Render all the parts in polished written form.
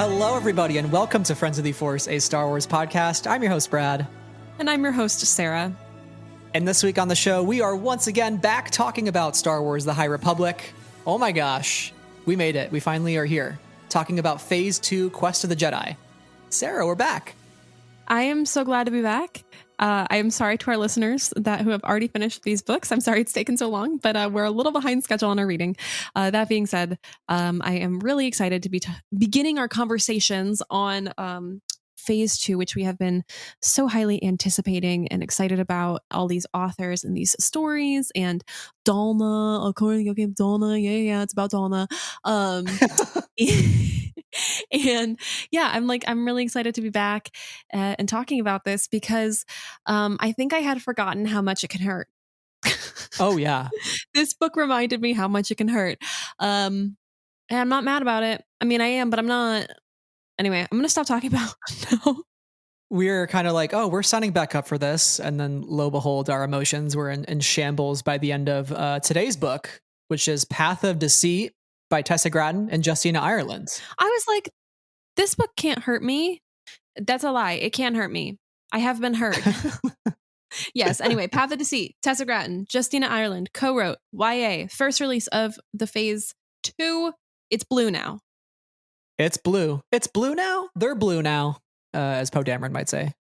Hello, everybody, and welcome to Friends of the Force, a Star Wars podcast. I'm your host, Brad. And I'm your host, Sarah. And this week on the show, we are once again back talking about Star Wars: The High Republic. Oh my gosh, we made it. We finally are here, talking about Phase 2, Quest of the Jedi. Sarah, we're back. I am so glad to be back. I am sorry to our listeners who have already finished these books. I'm sorry it's taken so long, but we're a little behind schedule on our reading. That being said, I am really excited to be beginning our conversations on Phase 2, which we have been so highly anticipating and excited about, all these authors and these stories, and Dalna, Dalna, yeah, it's about Dalna. And yeah, I'm really excited to be back and talking about this because I think I had forgotten how much it can hurt. Oh, yeah. This book reminded me how much it can hurt. And I'm not mad about it. I mean, I am, but I'm not. Anyway, I'm going to stop talking about it now. We're kind of like, oh, we're signing back up for this. And then lo and behold, our emotions were in shambles by the end of today's book, which is Path of Deceit by Tessa Gratton and Justina Ireland. I was like, this book can't hurt me. That's a lie. It can't hurt me. I have been hurt. Yes. Anyway, Path of Deceit, Tessa Gratton, Justina Ireland, co-wrote, YA, first release of the Phase 2. It's blue now. It's blue. It's blue now? They're blue now, as Poe Dameron might say.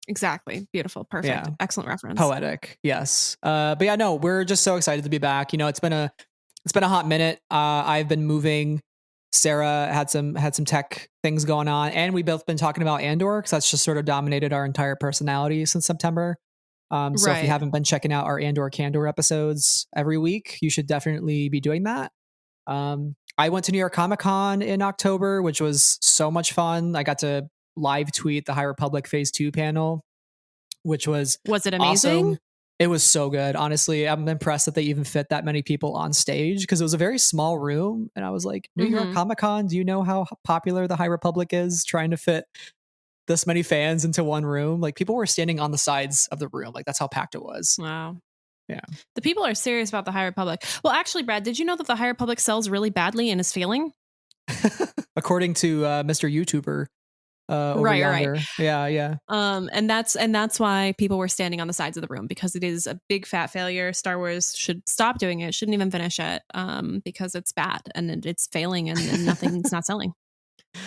Exactly. Beautiful. Perfect. Yeah. Excellent reference. Poetic. Yes. But yeah, no, we're just so excited to be back. You know, it's been a hot minute. I've been moving. Sarah had some tech things going on, and we've both been talking about Andor because that's just sort of dominated our entire personality since September. So if you haven't been checking out our Andor Candor episodes every week, you should definitely be doing that. I went to New York Comic Con in October, which was so much fun. I got to live tweet the High Republic Phase 2 panel, which was it amazing? Awesome. It was so good. Honestly, I'm impressed that they even fit that many people on stage because it was a very small room. And I was like, New York Comic Con, do you know how popular the High Republic is trying to fit this many fans into one room? Like, people were standing on the sides of the room. Like, that's how packed it was. Wow. Yeah. The people are serious about the High Republic. Well, actually, Brad, did you know that the High Republic sells really badly and is failing? According to Mr. YouTuber. Right. Yeah. And that's why people were standing on the sides of the room, because it is a big fat failure. Star Wars should stop doing it. Shouldn't even finish it. Because it's bad and it's failing and nothing's not selling.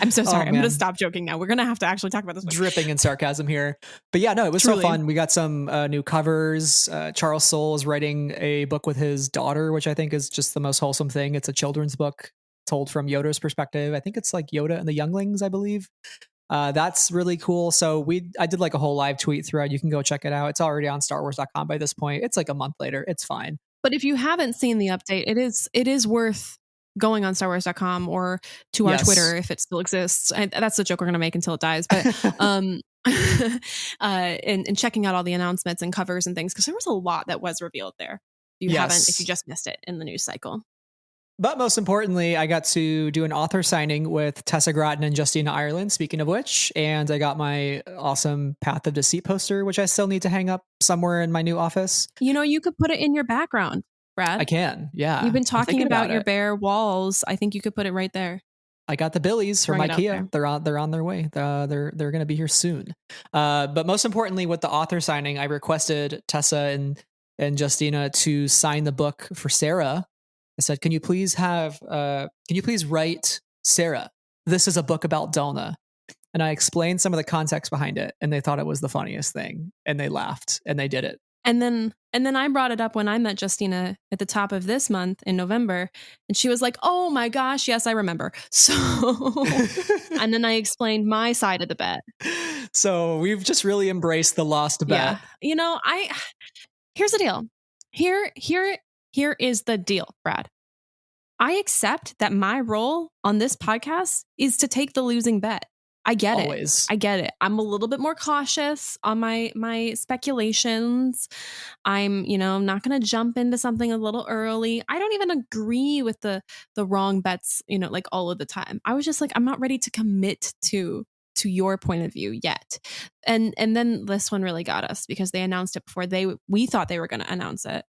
I'm so sorry. I'm going to stop joking now. We're going to have to actually talk about this one. Dripping in sarcasm here. But yeah, no, it was Truly. So fun. We got some new covers. Charles Soule is writing a book with his daughter, which I think is just the most wholesome thing. It's a children's book told from Yoda's perspective. I think it's like Yoda and the Younglings, I believe. That's really cool. So I did like a whole live tweet thread. You can go check it out. It's already on StarWars.com by this point. It's like a month later. It's fine. But if you haven't seen the update, it is worth going on StarWars.com or to our Twitter if it still exists. That's the joke we're going to make until it dies. But and checking out all the announcements and covers and things, because there was a lot that was revealed there. If you just missed it in the news cycle. But most importantly, I got to do an author signing with Tessa Gratton and Justina Ireland, speaking of which, and I got my awesome Path of Deceit poster, which I still need to hang up somewhere in my new office. You know, you could put it in your background, Brad. I can, yeah. You've been talking about your bare walls. I think you could put it right there. I got the Billies from IKEA. They're on their way. They're going to be here soon. But most importantly, with the author signing, I requested Tessa and Justina to sign the book for Sarah. I said, can you please write Sarah? This is a book about Dalna. And I explained some of the context behind it, and they thought it was the funniest thing, and they laughed, and they did it. And then I brought it up when I met Justina at the top of this month in November, and she was like, "Oh my gosh, yes, I remember." So, and then I explained my side of the bet. So we've just really embraced the lost bet. Yeah. You know, here's the deal. Here is the deal, Brad. I accept that my role on this podcast is to take the losing bet. I get Always. it. I get it. I'm a little bit more cautious on my speculations. I'm not going to jump into something a little early. I don't even agree with the wrong bets, like all of the time. I was just like, I'm not ready to commit to your point of view yet. And then this one really got us because they announced it before we thought they were going to announce it.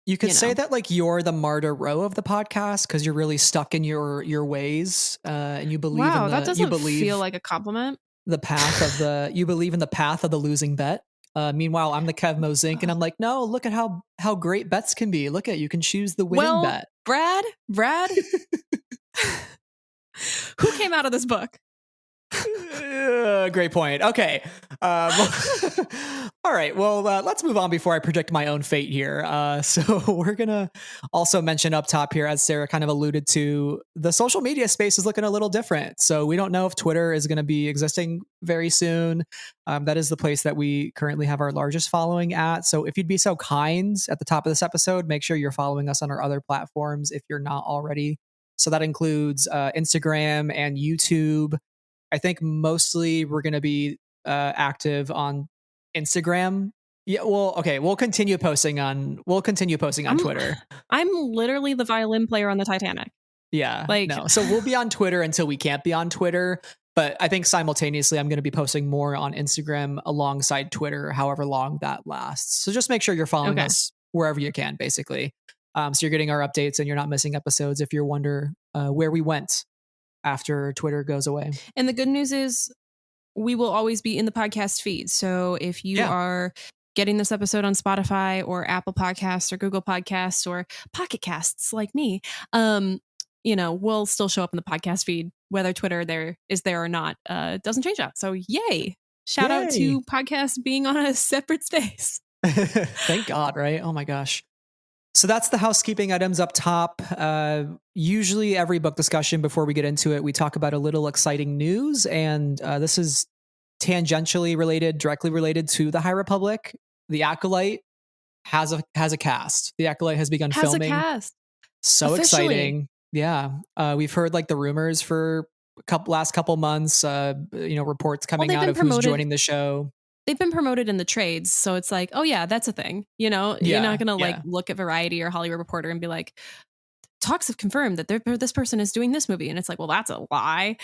You could say that like you're the Marda Rowe of the podcast because you're really stuck in your ways, and you believe in the. That doesn't you believe feel like a compliment. The path of the. You believe in the path of the losing bet. Meanwhile, I'm the Kevmo Zink, and I'm like, no, look at how great bets can be. Look at you can choose the winning bet. Brad, who came out of this book? Great point. Okay. All right. Well, let's move on before I predict my own fate here. So we're going to also mention up top here, as Sarah kind of alluded to, the social media space is looking a little different. So we don't know if Twitter is going to be existing very soon. That is the place that we currently have our largest following at. So if you'd be so kind at the top of this episode, make sure you're following us on our other platforms if you're not already. So that includes Instagram and YouTube. I think mostly we're going to be active on Instagram. Yeah, well, okay, we'll continue posting on Twitter. I'm literally the violin player on the Titanic. Yeah, no. So we'll be on Twitter until we can't be on Twitter. But I think simultaneously, I'm going to be posting more on Instagram alongside Twitter, however long that lasts. So just make sure you're following us wherever you can, basically. So you're getting our updates and you're not missing episodes if you wonder where we went after Twitter goes away. And the good news is we will always be in the podcast feed. So if you are getting this episode on Spotify or Apple Podcasts or Google Podcasts or Pocket Casts like me, we'll still show up in the podcast feed, whether Twitter is there or not. Doesn't change that. So yay. Shout out to podcasts being on a separate space. Thank God, right? Oh my gosh. So that's the housekeeping items up top. Usually every book discussion before we get into it, we talk about a little exciting news. And this is tangentially related, directly related to the High Republic. The Acolyte has a cast. The Acolyte has begun filming. Has a cast. So officially. Exciting. Yeah. We've heard like the rumors for last couple months, reports coming out of who's joining the show. They've been promoted in the trades. So it's like, oh yeah, that's a thing. You're not going to look at Variety or Hollywood Reporter and be like, talks have confirmed that this person is doing this movie. And it's like, well, that's a lie.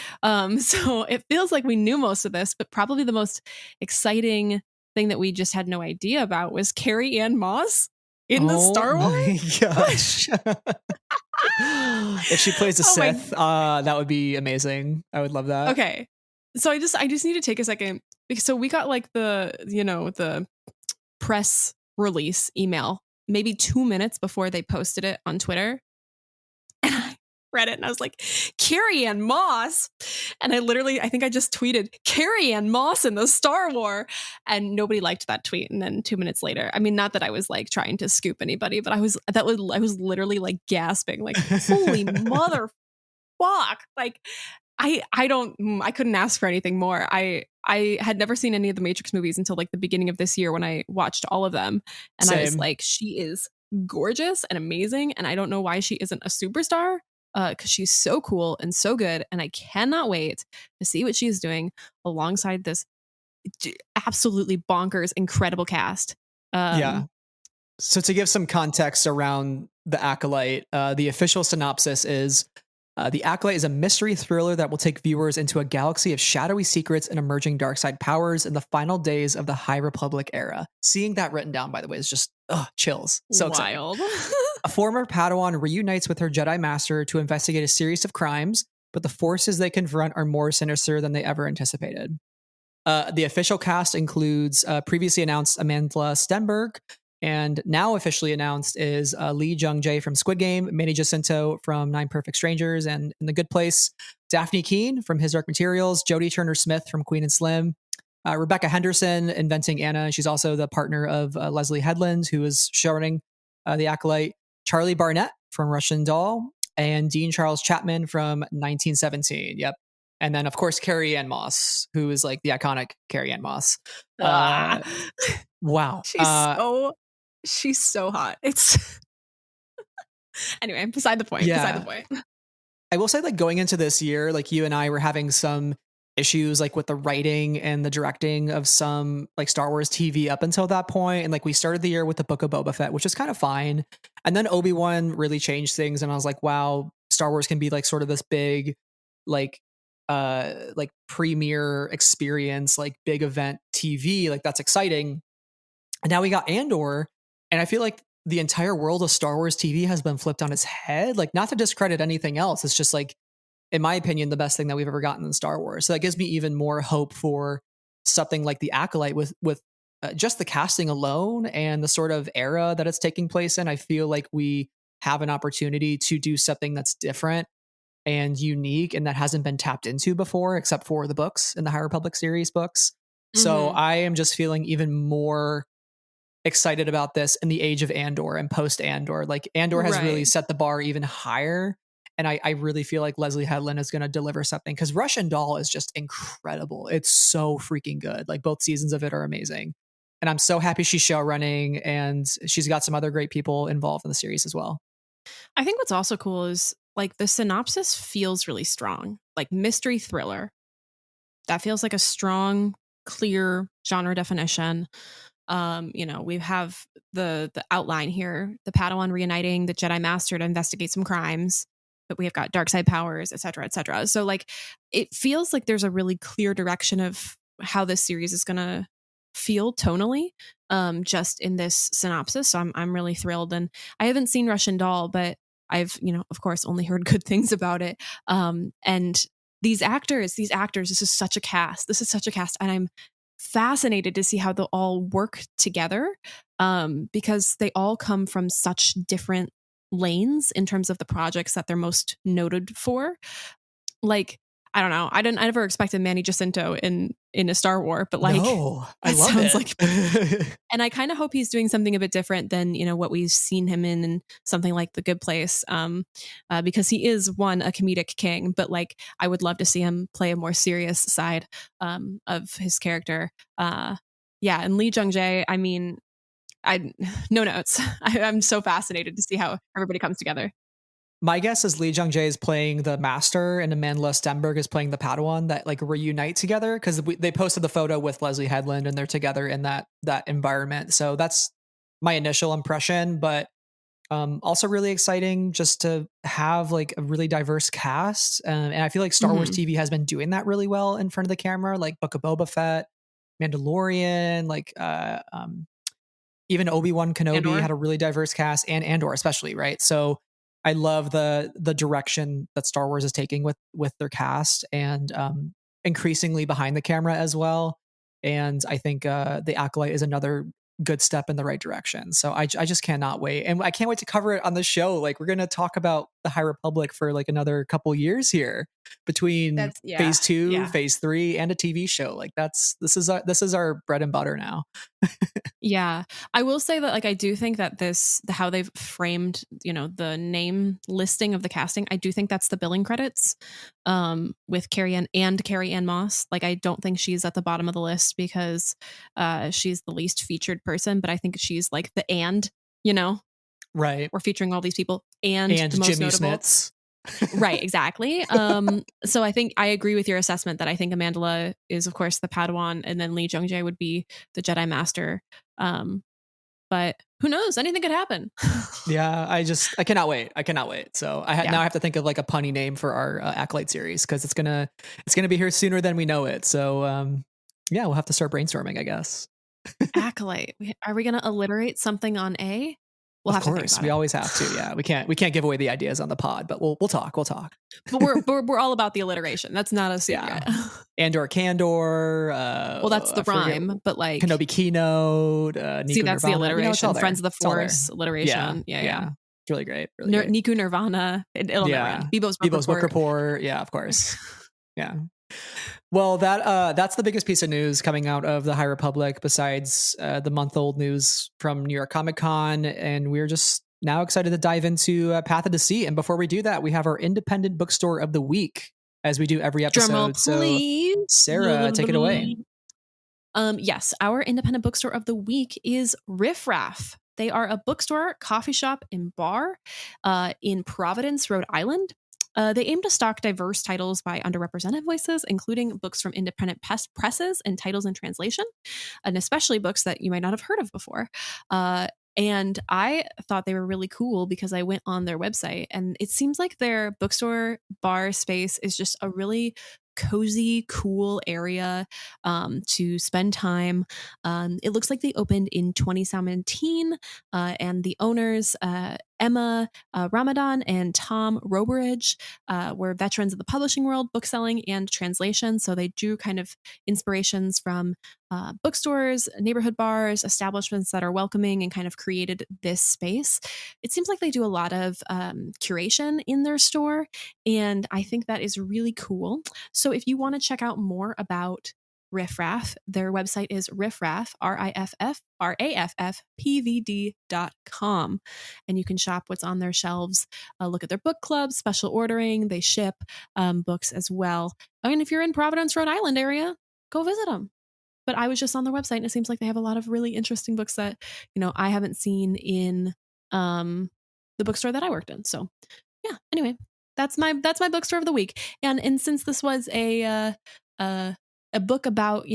So it feels like we knew most of this, but probably the most exciting thing that we just had no idea about was Carrie-Anne Moss in the Star Wars. Oh my gosh. If she plays a Sith, that would be amazing. I would love that. Okay. So I just need to take a second. So we got like the press release email maybe 2 minutes before they posted it on Twitter. And I read it and I was like, Carrie-Anne Moss. And I think I just tweeted Carrie-Anne Moss in the Star Wars. And nobody liked that tweet. And then 2 minutes later, I mean, not that I was like trying to scoop anybody, but I was literally like gasping, like, holy mother fuck. Like, I couldn't ask for anything more. I had never seen any of the Matrix movies until like the beginning of this year when I watched all of them. And I was like, she is gorgeous and amazing. And I don't know why she isn't a superstar, because she's so cool and so good. And I cannot wait to see what she's doing alongside this absolutely bonkers, incredible cast. So to give some context around the Acolyte, the official synopsis is, The Acolyte is a mystery thriller that will take viewers into a galaxy of shadowy secrets and emerging dark side powers in the final days of the High Republic era. Seeing that written down, by the way, is just chills. So wild. A former Padawan reunites with her Jedi Master to investigate a series of crimes, but the forces they confront are more sinister than they ever anticipated. The official cast includes previously announced Amandla Stenberg, and now officially announced is Lee Jung-jae from Squid Game, Manny Jacinto from Nine Perfect Strangers and In the Good Place, Daphne Keane from His Dark Materials, Jodie Turner-Smith from Queen and Slim, Rebecca Henderson inventing Anna. She's also the partner of Leslie Headland, who is showrunning The Acolyte, Charlie Barnett from Russian Doll, and Dean Charles Chapman from 1917. Yep. And then, of course, Carrie-Anne Moss, who is like the iconic Carrie-Anne Moss. Wow. She's so hot. It's anyway, beside the point. I will say, like, going into this year, like, you and I were having some issues like with the writing and the directing of some like Star Wars TV up until that point. And like we started the year with the Book of Boba Fett, which is kind of fine. And then Obi-Wan really changed things. And I was like, wow, Star Wars can be like sort of this big, like premiere experience, like big event TV. Like that's exciting. And now we got Andor. And I feel like the entire world of Star Wars TV has been flipped on its head. Like, not to discredit anything else, it's just like, in my opinion, the best thing that we've ever gotten in Star Wars. So that gives me even more hope for something like The Acolyte with just the casting alone and the sort of era that it's taking place in. I feel like we have an opportunity to do something that's different and unique and that hasn't been tapped into before, except for the books in the High Republic series books. So Mhm. I am just feeling even more excited about this in the age of Andor and post Andor. Like, Andor has really Right. set the bar even higher. And I really feel like Leslie Headland is going to deliver something, because Russian Doll is just incredible. It's so freaking good. Like, both seasons of it are amazing. And I'm so happy she's show running, and she's got some other great people involved in the series as well. I think what's also cool is like the synopsis feels really strong, like mystery thriller. That feels like a strong, clear genre definition. We have the outline here, the Padawan reuniting the Jedi Master to investigate some crimes, but we have got dark side powers, et cetera, et cetera. So like it feels like there's a really clear direction of how this series is gonna feel tonally, just in this synopsis. So I'm really thrilled. And I haven't seen Russian Doll, but I've, of course, only heard good things about it. And these actors, this is such a cast. This is such a cast. And I'm fascinated to see how they'll all work together, because they all come from such different lanes in terms of the projects that they're most noted for. Like, I don't know. I never expected Manny Jacinto in a Star Wars, but like No, I that love sounds like, it. and I kind of hope he's doing something a bit different than what we've seen him in something like The Good Place, because he is a comedic king, but like I would love to see him play a more serious side, of his character. Yeah, and Lee Jung Jae. I mean, I no notes. I'm so fascinated to see how everybody comes together. My guess is Lee Jung Jae is playing the Master and Amandla Stenberg is playing the Padawan, that like reunite together, because they posted the photo with Leslie Headland and they're together in that environment. So that's my initial impression, but also really exciting just to have like a really diverse cast. And I feel like Star Wars Hmm. TV has been doing that really well in front of the camera, like Book of Boba Fett, Mandalorian, like even Obi-Wan Kenobi Andor. had a really diverse cast, and Andor especially, right? So I love the direction that Star Wars is taking with their cast, and increasingly behind the camera as well. And I think The Acolyte is another good step in the right direction. So I just cannot wait. And I can't wait to cover it on the show. Like, we're going to talk about the High Republic for like another couple years here, between That's yeah, phase 2, yeah. phase 3, and a TV show. Like, this is our bread and butter now. Yeah. I will say that like I do think that how they've framed, the name listing of the casting, I do think that's the billing credits, with Carrie Ann Moss. Like I don't think she's at the bottom of the list because she's the least featured person, but I think she's like you know, Right. we're featuring all these people and the And most Jimmy notable. Smits. Right, exactly. So I think I agree with your assessment that I think Amandla is, of course, the Padawan, and then Lee Jung Jae would be the Jedi Master. Um, but who knows? Anything could happen. Yeah, I cannot wait. I cannot wait. So now Yeah, I have to think of like a punny name for our Acolyte series, because it's gonna be here sooner than we know it. So yeah, we'll have to start brainstorming, I guess. Acolyte. Are we going to alliterate something on A? We'll Of have to think course, about we it. always have to. Yeah, we can't give away the ideas on the pod, but we'll talk. We'll talk. But we're all about the alliteration. That's not a secret. Yeah, Andor Candor. Well, that's I the forget. rhyme, but like, Kenobi Keynote. see, Niku that's the Nirvana. It's all alliteration. there. Friends of the It's all there. Force Yeah, alliteration. Yeah, yeah. yeah. It's really great. Really great. Niku Nirvana. It'll never Yeah. end. Bebo's book Bebo's book report. report. Yeah, of course. Yeah. Well, that's the biggest piece of news coming out of the High Republic, besides the month-old news from New York Comic Con, and we're just now excited to dive into Path of Deceit. And before we do that, we have our independent bookstore of the week, as we do every Drumroll, episode. So, please. Sarah, take it away. Yes, our independent bookstore of the week is Riff Raff. They are a bookstore, coffee shop, and bar in Providence, Rhode Island. They aim to stock diverse titles by underrepresented voices, including books from independent presses and titles in translation, and especially books that you might not have heard of before. And I thought they were really cool because I went on their website, and it seems like their bookstore bar space is just a really cozy, cool area to spend time. It looks like they opened in 2017, and the owners, Emma Ramadan and Tom Roberidge, were veterans of the publishing world, bookselling, and translation. So they drew kind of inspirations from bookstores, neighborhood bars, establishments that are welcoming, and kind of created this space. It seems like they do a lot of curation in their store, and I think that is really cool. So if you want to check out more about Riff Raff, their website is riffraff, RIFFRAFFPVD.com. And you can shop what's on their shelves, look at their book clubs, special ordering. They ship books as well. I mean, if you're in Providence, Rhode Island area, go visit them. But I was just on their website, and it seems like they have a lot of really interesting books that, I haven't seen in the bookstore that I worked in. So yeah, anyway, that's my bookstore of the week. And since this was a book about,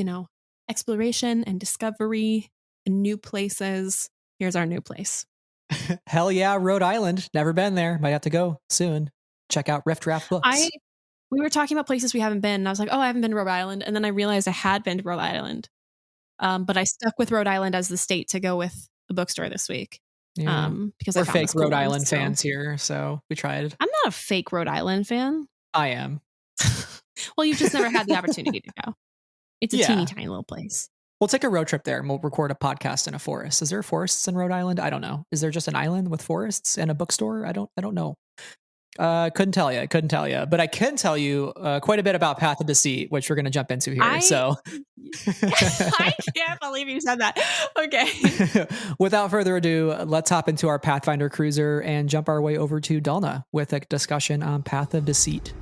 exploration and discovery and new places, here's our new place. Hell yeah, Rhode Island. Never been there. Might have to go soon. Check out Riff Draft Books. We were talking about places we haven't been, and I was like, oh, I haven't been to Rhode Island. And then I realized I had been to Rhode Island. But I stuck with Rhode Island as the state to go with the bookstore this week. Yeah. Because we're I fake Rhode Island fans here, so we tried. I'm not a fake Rhode Island fan. I am. Well, you've just never had the opportunity to go. It's a teeny tiny little place. We'll take a road trip there and we'll record a podcast in a forest. Is there forests in Rhode Island? I don't know. Is there just an island with forests and a bookstore? I don't know. Couldn't tell you, but I can tell you quite a bit about Path of Deceit, which we're going to jump into here. I can't believe you said that. Okay. Without further ado, let's hop into our Pathfinder cruiser and jump our way over to Dalna with a discussion on Path of Deceit.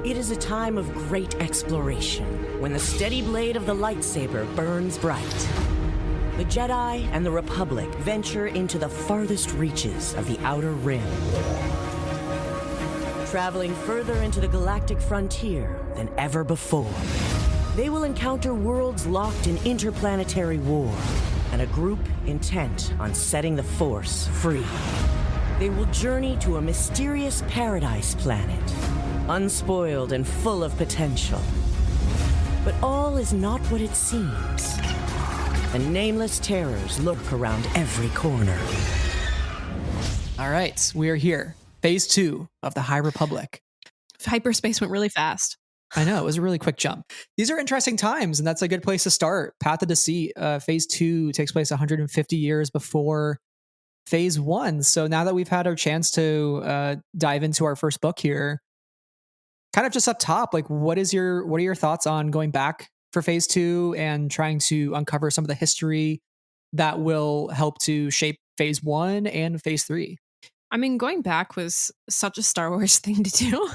It is a time of great exploration when the steady blade of the lightsaber burns bright. The Jedi and the Republic venture into the farthest reaches of the Outer Rim, traveling further into the galactic frontier than ever before. They will encounter worlds locked in interplanetary war and a group intent on setting the Force free. They will journey to a mysterious paradise planet, unspoiled and full of potential. But all is not what it seems. And nameless terrors lurk around every corner. All right, we're here. Phase 2 of the High Republic. Hyperspace went really fast. I know, it was a really quick jump. These are interesting times, and that's a good place to start. Path of Deceit, Phase 2 takes place 150 years before Phase 1. So now that we've had our chance to dive into our first book here, kind of just up top, like what are your thoughts on going back for Phase 2 and trying to uncover some of the history that will help to shape Phase 1 and Phase 3? I mean, going back was such a Star Wars thing to do.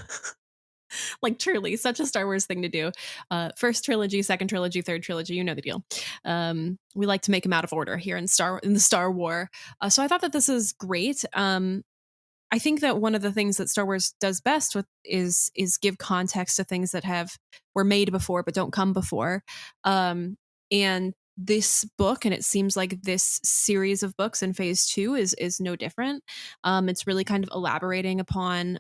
Like truly such a Star Wars thing to do. First trilogy, second trilogy, third trilogy, you know the deal. We like to make them out of order here in the Star War. So I thought that this is great. I think that one of the things that Star Wars does best with is give context to things that were made before but don't come before. And this book, and it seems like this series of books in Phase 2 is no different. It's really kind of elaborating upon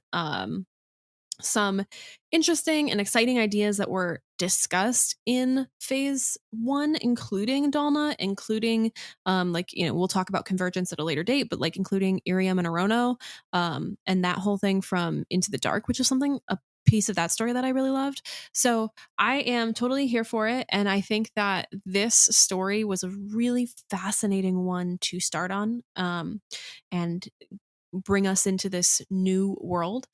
some interesting and exciting ideas that were discussed in Phase 1, including Dalna, including we'll talk about convergence at a later date, but like including Irium and Arono, and that whole thing from Into the Dark, which is a piece of that story that I really loved. So I am totally here for it, and I think that this story was a really fascinating one to start on, and bring us into this new world.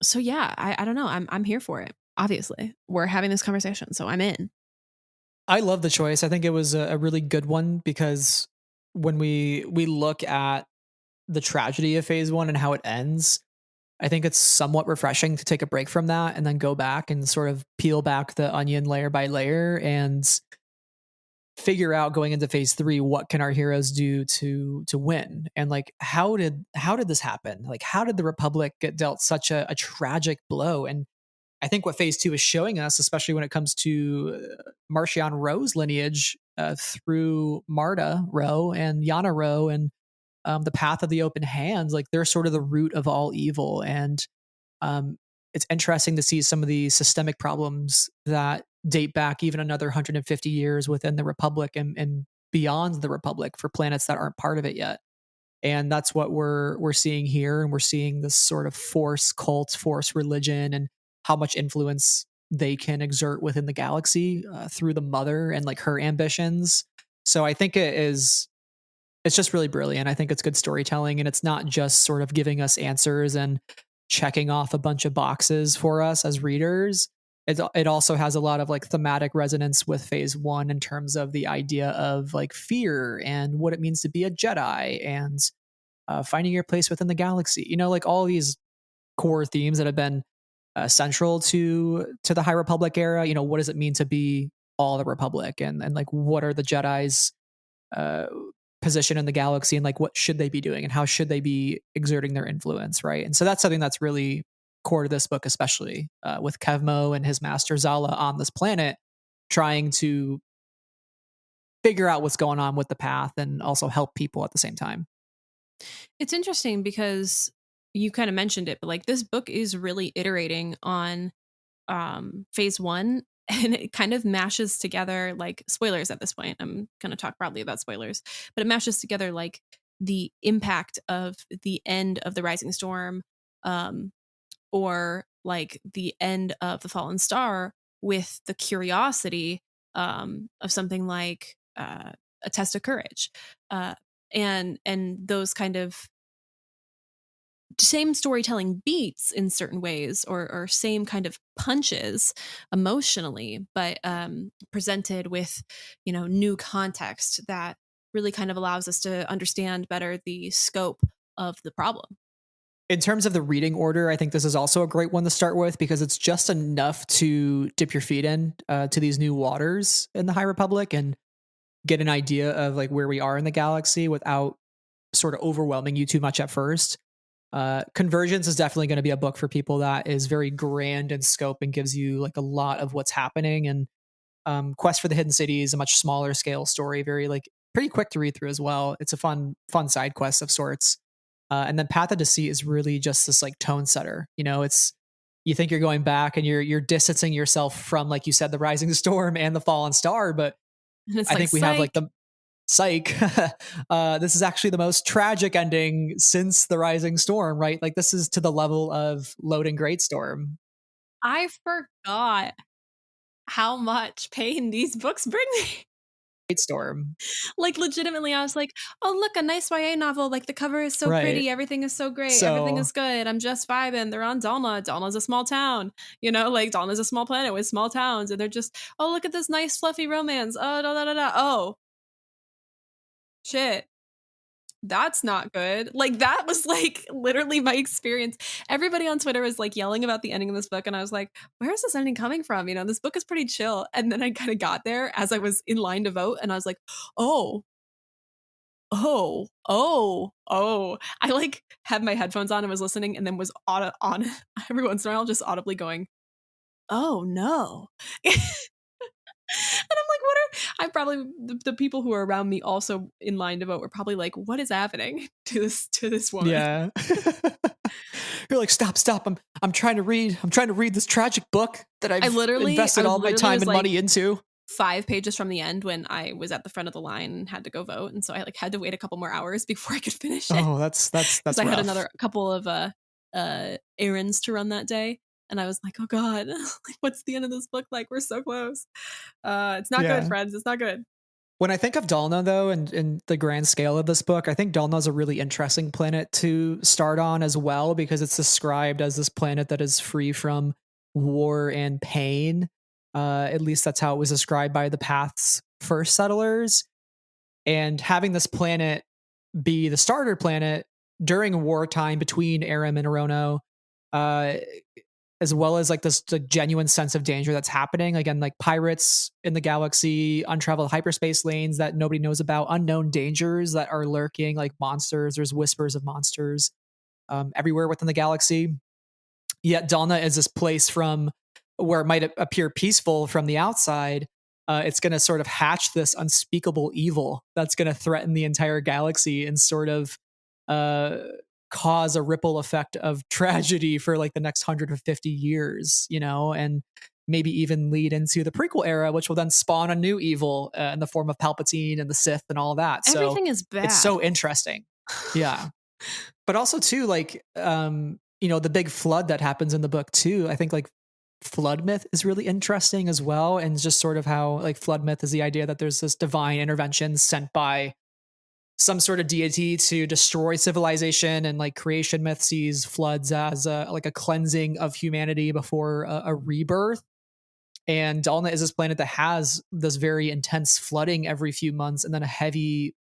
So yeah, I don't know. I'm here for it. Obviously, we're having this conversation, so I'm in. I love the choice. I think it was a really good one because when we look at the tragedy of Phase 1 and how it ends, I think it's somewhat refreshing to take a break from that and then go back and sort of peel back the onion layer by layer and figure out going into Phase 3, what can our heroes do to win? And like, how did this happen? Like, how did the Republic get dealt such a tragic blow? And I think what Phase 2 is showing us, especially when it comes to Marchion Ro's lineage through Marda Ro and Yana Ro and the path of the open hands, like they're sort of the root of all evil. And it's interesting to see some of the systemic problems that date back even another 150 years within the Republic and beyond the Republic for planets that aren't part of it yet. And that's what we're seeing here. And we're seeing this sort of force cult, force religion, and how much influence they can exert within the galaxy through the mother and like her ambitions. So I think it's just really brilliant. I think it's good storytelling, and it's not just sort of giving us answers and checking off a bunch of boxes for us as readers. It also has a lot of like thematic resonance with phase one in terms of the idea of like fear and what it means to be a Jedi and finding your place within the galaxy. You know, like all these core themes that have been central to the High Republic era. You know, what does it mean to be all the Republic, and like what are the Jedi's uh, position in the galaxy, and like what should they be doing and how should they be exerting their influence, right? And so that's something that's really core to this book, especially with Kevmo and his master Zala on this planet trying to figure out what's going on with the path and also help people at the same time. It's interesting because you kind of mentioned it, but like this book is really iterating on phase one, and it kind of mashes together, like, spoilers at this point, I'm going to talk broadly about spoilers, but it mashes together like the impact of the end of the Rising Storm, or like the end of the Fallen Star with the curiosity of something like a test of courage, and those kind of same storytelling beats in certain ways, or same kind of punches emotionally, but presented with, you know, new context that really kind of allows us to understand better the scope of the problem. In terms of the reading order, I think this is also a great one to start with because it's just enough to dip your feet in to these new waters in the High Republic and get an idea of like where we are in the galaxy without sort of overwhelming you too much at first. Convergence is definitely going to be a book for people that is very grand in scope and gives you like a lot of what's happening. And Quest for the Hidden City is a much smaller scale story, very like pretty quick to read through as well. It's a fun side quest of sorts. And then Path of Deceit is really just this like tone setter. You know, it's, you think you're going back and you're distancing yourself from, like you said, the Rising Storm and the Fallen Star, but I think we have like the psych. This is actually the most tragic ending since the Rising Storm, right? Like this is to the level of Loading Greatstorm. I forgot how much pain these books bring me. Greatstorm. Like legitimately, I was like, oh look, a nice YA novel. Like the cover is so Right. pretty, everything is so great, everything is good. I'm just vibing. They're on Dalna. Dalna's a small town, you know, like Dalna's a small planet with small towns, and they're just, oh look at this nice fluffy romance. Oh da da da da. Oh shit. That's not good. Like that was like literally my experience. Everybody on Twitter was like yelling about the ending of this book, and I was like, where is this ending coming from? You know, this book is pretty chill. And then I kind of got there as I was in line to vote, and I was like, oh. I like had my headphones on and was listening, and then was on every once in a while just audibly going, oh no. And I'm like, what are, I probably, the people who are around me also in line to vote were probably like, what is happening to this woman? Yeah. You're like, stop. I'm trying to read this tragic book that I've invested all my time and money into. 5 pages from the end when I was at the front of the line and had to go vote. And so I like had to wait a couple more hours before I could finish it. Oh, that's I had another couple of errands to run that day. And I was like, oh God, like, what's the end of this book like? We're so close. It's not good, friends. It's not good. When I think of Dalna, though, and the grand scale of this book, I think Dalna is a really interesting planet to start on as well, because it's described as this planet that is free from war and pain. At least that's how it was described by the Path's first settlers. And having this planet be the starter planet during wartime between Aram and Arono, as well as like this the genuine sense of danger that's happening. Again, like pirates in the galaxy, untraveled hyperspace lanes that nobody knows about, unknown dangers that are lurking, like monsters. There's whispers of monsters everywhere within the galaxy. Yet Dalna is this place from where it might appear peaceful from the outside. It's going to sort of hatch this unspeakable evil that's going to threaten the entire galaxy and sort of cause a ripple effect of tragedy for like the next 150 years, you know, and maybe even lead into the prequel era, which will then spawn a new evil in the form of Palpatine and the Sith and all that. So Everything is bad. it's so interesting. Yeah. But also too, like, you know, the big flood that happens in the book too, I think like flood myth is really interesting as well. And just sort of how like flood myth is the idea that there's this divine intervention sent by some sort of deity to destroy civilization, and like creation myth sees floods as like a cleansing of humanity before a rebirth. And Dalna is this planet that has this very intense flooding every few months and then a heavy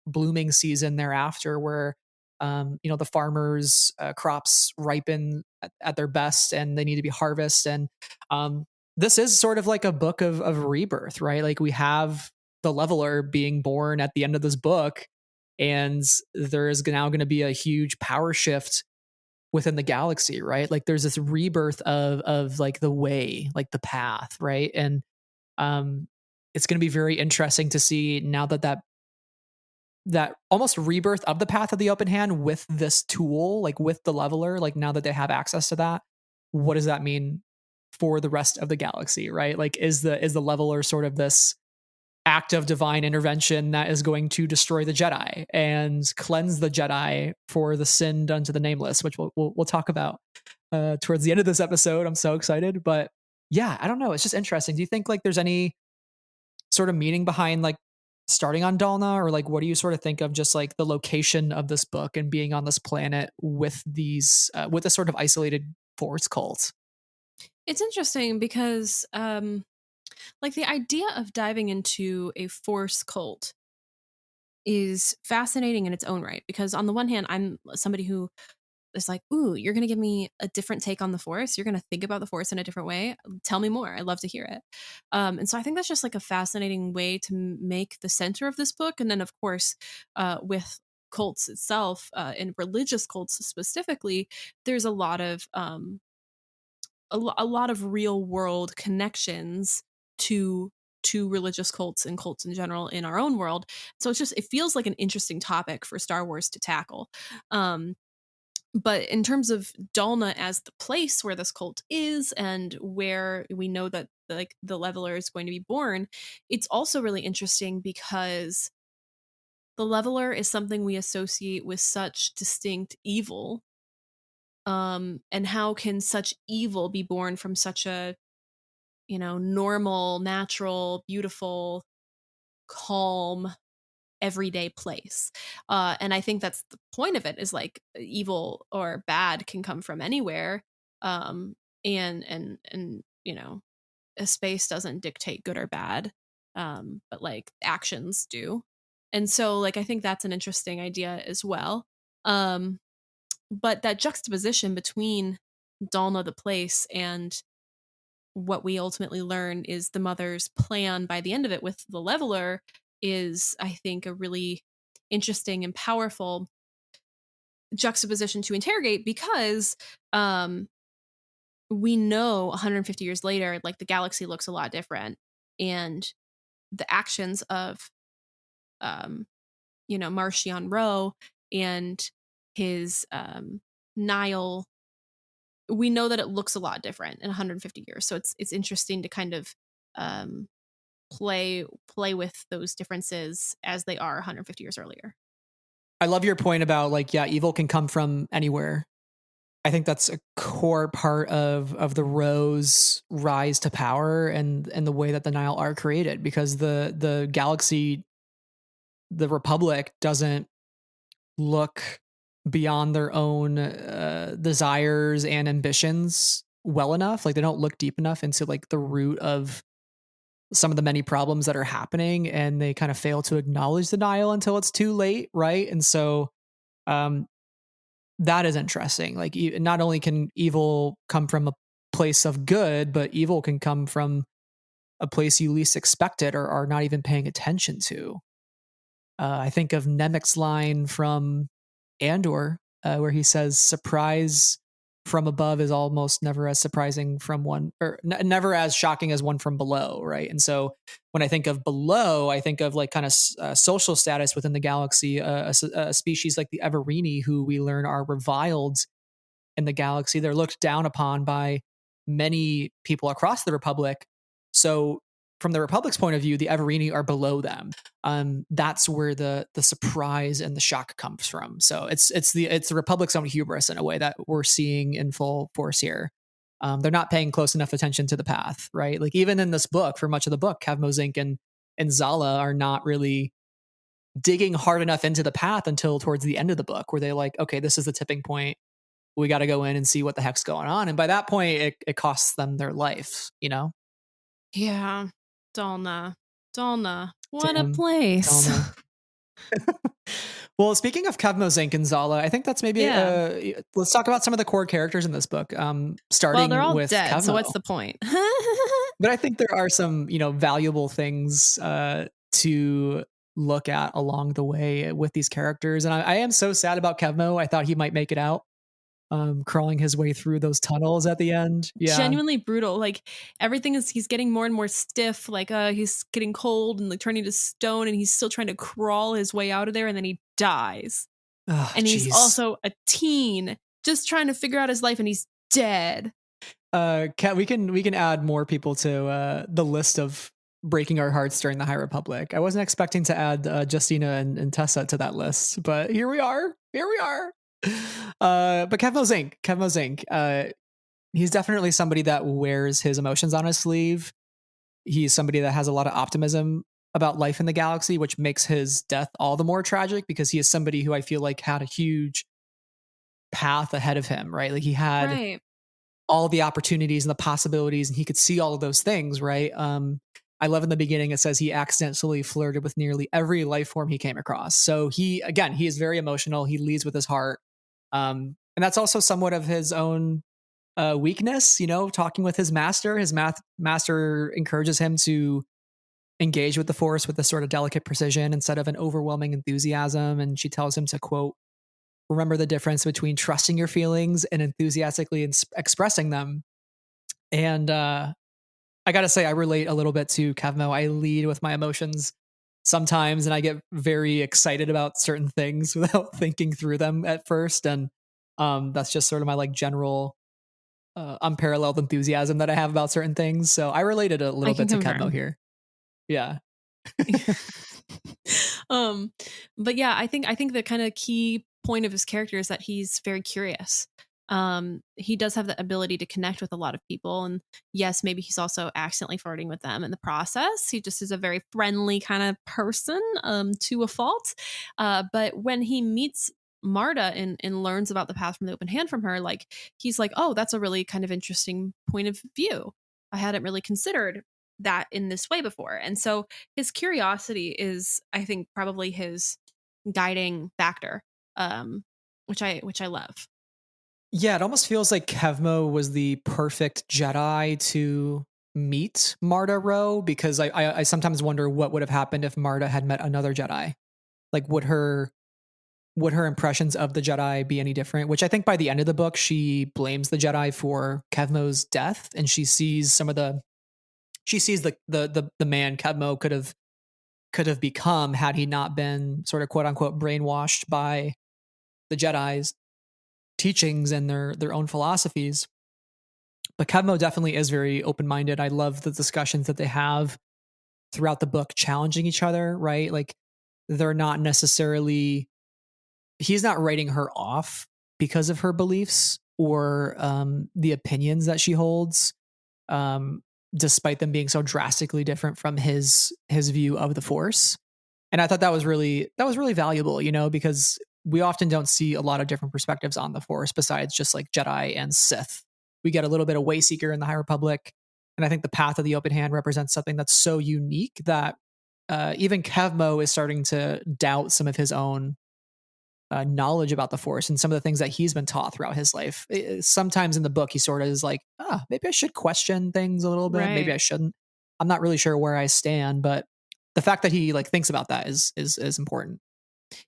blooming season thereafter where you know, the farmers crops ripen at their best and they need to be harvested. And this is sort of like a book of rebirth, right? Like we have the leveler being born at the end of this book, and there is now going to be a huge power shift within the galaxy, right? Like there's this rebirth of like the way, like the path, right? And it's going to be very interesting to see now that almost rebirth of the path of the open hand with this tool, like with the leveler, like now that they have access to that, what does that mean for the rest of the galaxy, right? Like is the leveler sort of this act of divine intervention that is going to destroy the Jedi and cleanse the Jedi for the sin done to the nameless, which we'll talk about towards the end of this episode. I'm so excited. But yeah, I don't know. It's just interesting. Do you think like there's any sort of meaning behind like starting on Dalna, or like what do you sort of think of just like the location of this book and being on this planet with these with a sort of isolated force cult? It's interesting because like the idea of diving into a force cult is fascinating in its own right, because on the one hand, I'm somebody who is like, ooh, you're going to give me a different take on the force. You're going to think about the force in a different way. Tell me more. I'd love to hear it. And so I think that's just like a fascinating way to make the center of this book. And then of course, with cults itself, and religious cults specifically, there's a lot of a lot of real world connections to religious cults and cults in general in our own world. So it's just, it feels like an interesting topic for Star Wars to tackle. But in terms of Dalna as the place where this cult is and where we know that like the leveler is going to be born, it's also really interesting because the leveler is something we associate with such distinct evil. And how can such evil be born from such a, you know, normal, natural, beautiful, calm, everyday place? And I think that's the point of it, is like evil or bad can come from anywhere. And you know, a space doesn't dictate good or bad, but like actions do. And so like I think that's an interesting idea as well. But that juxtaposition between Dalna the place and what we ultimately learn is the mother's plan by the end of it with the leveler is, I think, a really interesting and powerful juxtaposition to interrogate, because we know 150 years later, like the galaxy looks a lot different, and the actions of you know, Marcion Rowe and his Nile, we know that it looks a lot different in 150 years. So it's interesting to kind of play with those differences as they are 150 years earlier. I love your point about like, yeah, evil can come from anywhere. I think that's a core part of the Ro's rise to power and the way that the Nile are created, because the galaxy, the Republic, doesn't look beyond their own desires and ambitions well enough. Like they don't look deep enough into like the root of some of the many problems that are happening, and they kind of fail to acknowledge the Nile until it's too late, right? And so that is interesting. Like not only can evil come from a place of good, but evil can come from a place you least expect it or are not even paying attention to. I think of Nemec's line from Andor, where he says, "Surprise from above is almost never as surprising from one, or never as shocking as one from below, right? And so when I think of below, I think of like kind of social status within the galaxy, a species like the Everini, who we learn are reviled in the galaxy. They're looked down upon by many people across the Republic. So from the Republic's point of view, the Everini are below them. That's where the surprise and the shock comes from. So it's the Republic's own hubris in a way that we're seeing in full force here. They're not paying close enough attention to the path, right? Like even in this book, for much of the book, Kevmo, Zink, and Zala are not really digging hard enough into the path until towards the end of the book, where they're like, okay, this is the tipping point. We got to go in and see what the heck's going on. And by that point, it costs them their life, you know? Yeah. Dalna. What Damn, a place. Dalna. Well, speaking of Kevmo, Zink, and Zala, I think that's maybe let's talk about some of the core characters in this book. Starting well, they're all with dead, Kevmo. so what's the point? But I think there are some, valuable things to look at along the way with these characters. And I am so sad about Kevmo. I thought he might make it out, crawling his way through those tunnels at the end. Yeah. Genuinely brutal. Like he's getting more and more stiff. Like he's getting cold and like turning to stone, and he's still trying to crawl his way out of there, and then he dies. Oh, and he's geez. also a teen just trying to figure out his life, and he's dead. We can add more people to the list of breaking our hearts during the High Republic. I wasn't expecting to add Justina and Tessa to that list, but here we are. But Kevmo Zink, he's definitely somebody that wears his emotions on his sleeve. He's somebody that has a lot of optimism about life in the galaxy, which makes his death all the more tragic, because he is somebody who I feel like had a huge path ahead of him, right? Like he had all the opportunities and the possibilities, and he could see all of those things, right? I love in the beginning, it says he accidentally flirted with nearly every life form he came across. So he is very emotional. He leads with his heart. And that's also somewhat of his own weakness, talking with his master. His master encourages him to engage with the Force with a sort of delicate precision instead of an overwhelming enthusiasm. And she tells him to, quote, remember the difference between trusting your feelings and enthusiastically expressing them. And I got to say, I relate a little bit to Kevmo. I lead with my emotions sometimes, and I get very excited about certain things without thinking through them at first. And that's just sort of my like general unparalleled enthusiasm that I have about certain things. So I related a little bit to Kevmo here. Yeah. But yeah, I think the kind of key point of his character is that he's very curious. He does have the ability to connect with a lot of people, and yes, maybe he's also accidentally flirting with them in the process. He just is a very friendly kind of person, to a fault. But when he meets Marda and learns about the path from the open hand from her, like he's like, oh, that's a really kind of interesting point of view. I hadn't really considered that in this way before. And so his curiosity is, I think, probably his guiding factor, which I love. Yeah, it almost feels like Kevmo was the perfect Jedi to meet Marda Rowe, because I sometimes wonder what would have happened if Marda had met another Jedi. Like, would her impressions of the Jedi be any different? Which I think by the end of the book, she blames the Jedi for Kevmo's death, and she sees the man Kevmo could have become had he not been sort of quote unquote brainwashed by the Jedi's teachings and their own philosophies. But Kevmo definitely is very open-minded. I love the discussions that they have throughout the book, challenging each other, right? Like they're not necessarily, he's not writing her off because of her beliefs or the opinions that she holds, despite them being so drastically different from his view of the Force. And I thought that was really valuable, because we often don't see a lot of different perspectives on the Force besides just like Jedi and Sith. We get a little bit of Wayseeker in the High Republic. And I think the Path of the Open Hand represents something that's so unique that even Kevmo is starting to doubt some of his own knowledge about the Force and some of the things that he's been taught throughout his life. Sometimes in the book, he sort of is like, maybe I should question things a little bit. Right. Maybe I shouldn't. I'm not really sure where I stand, but the fact that he like thinks about that is important.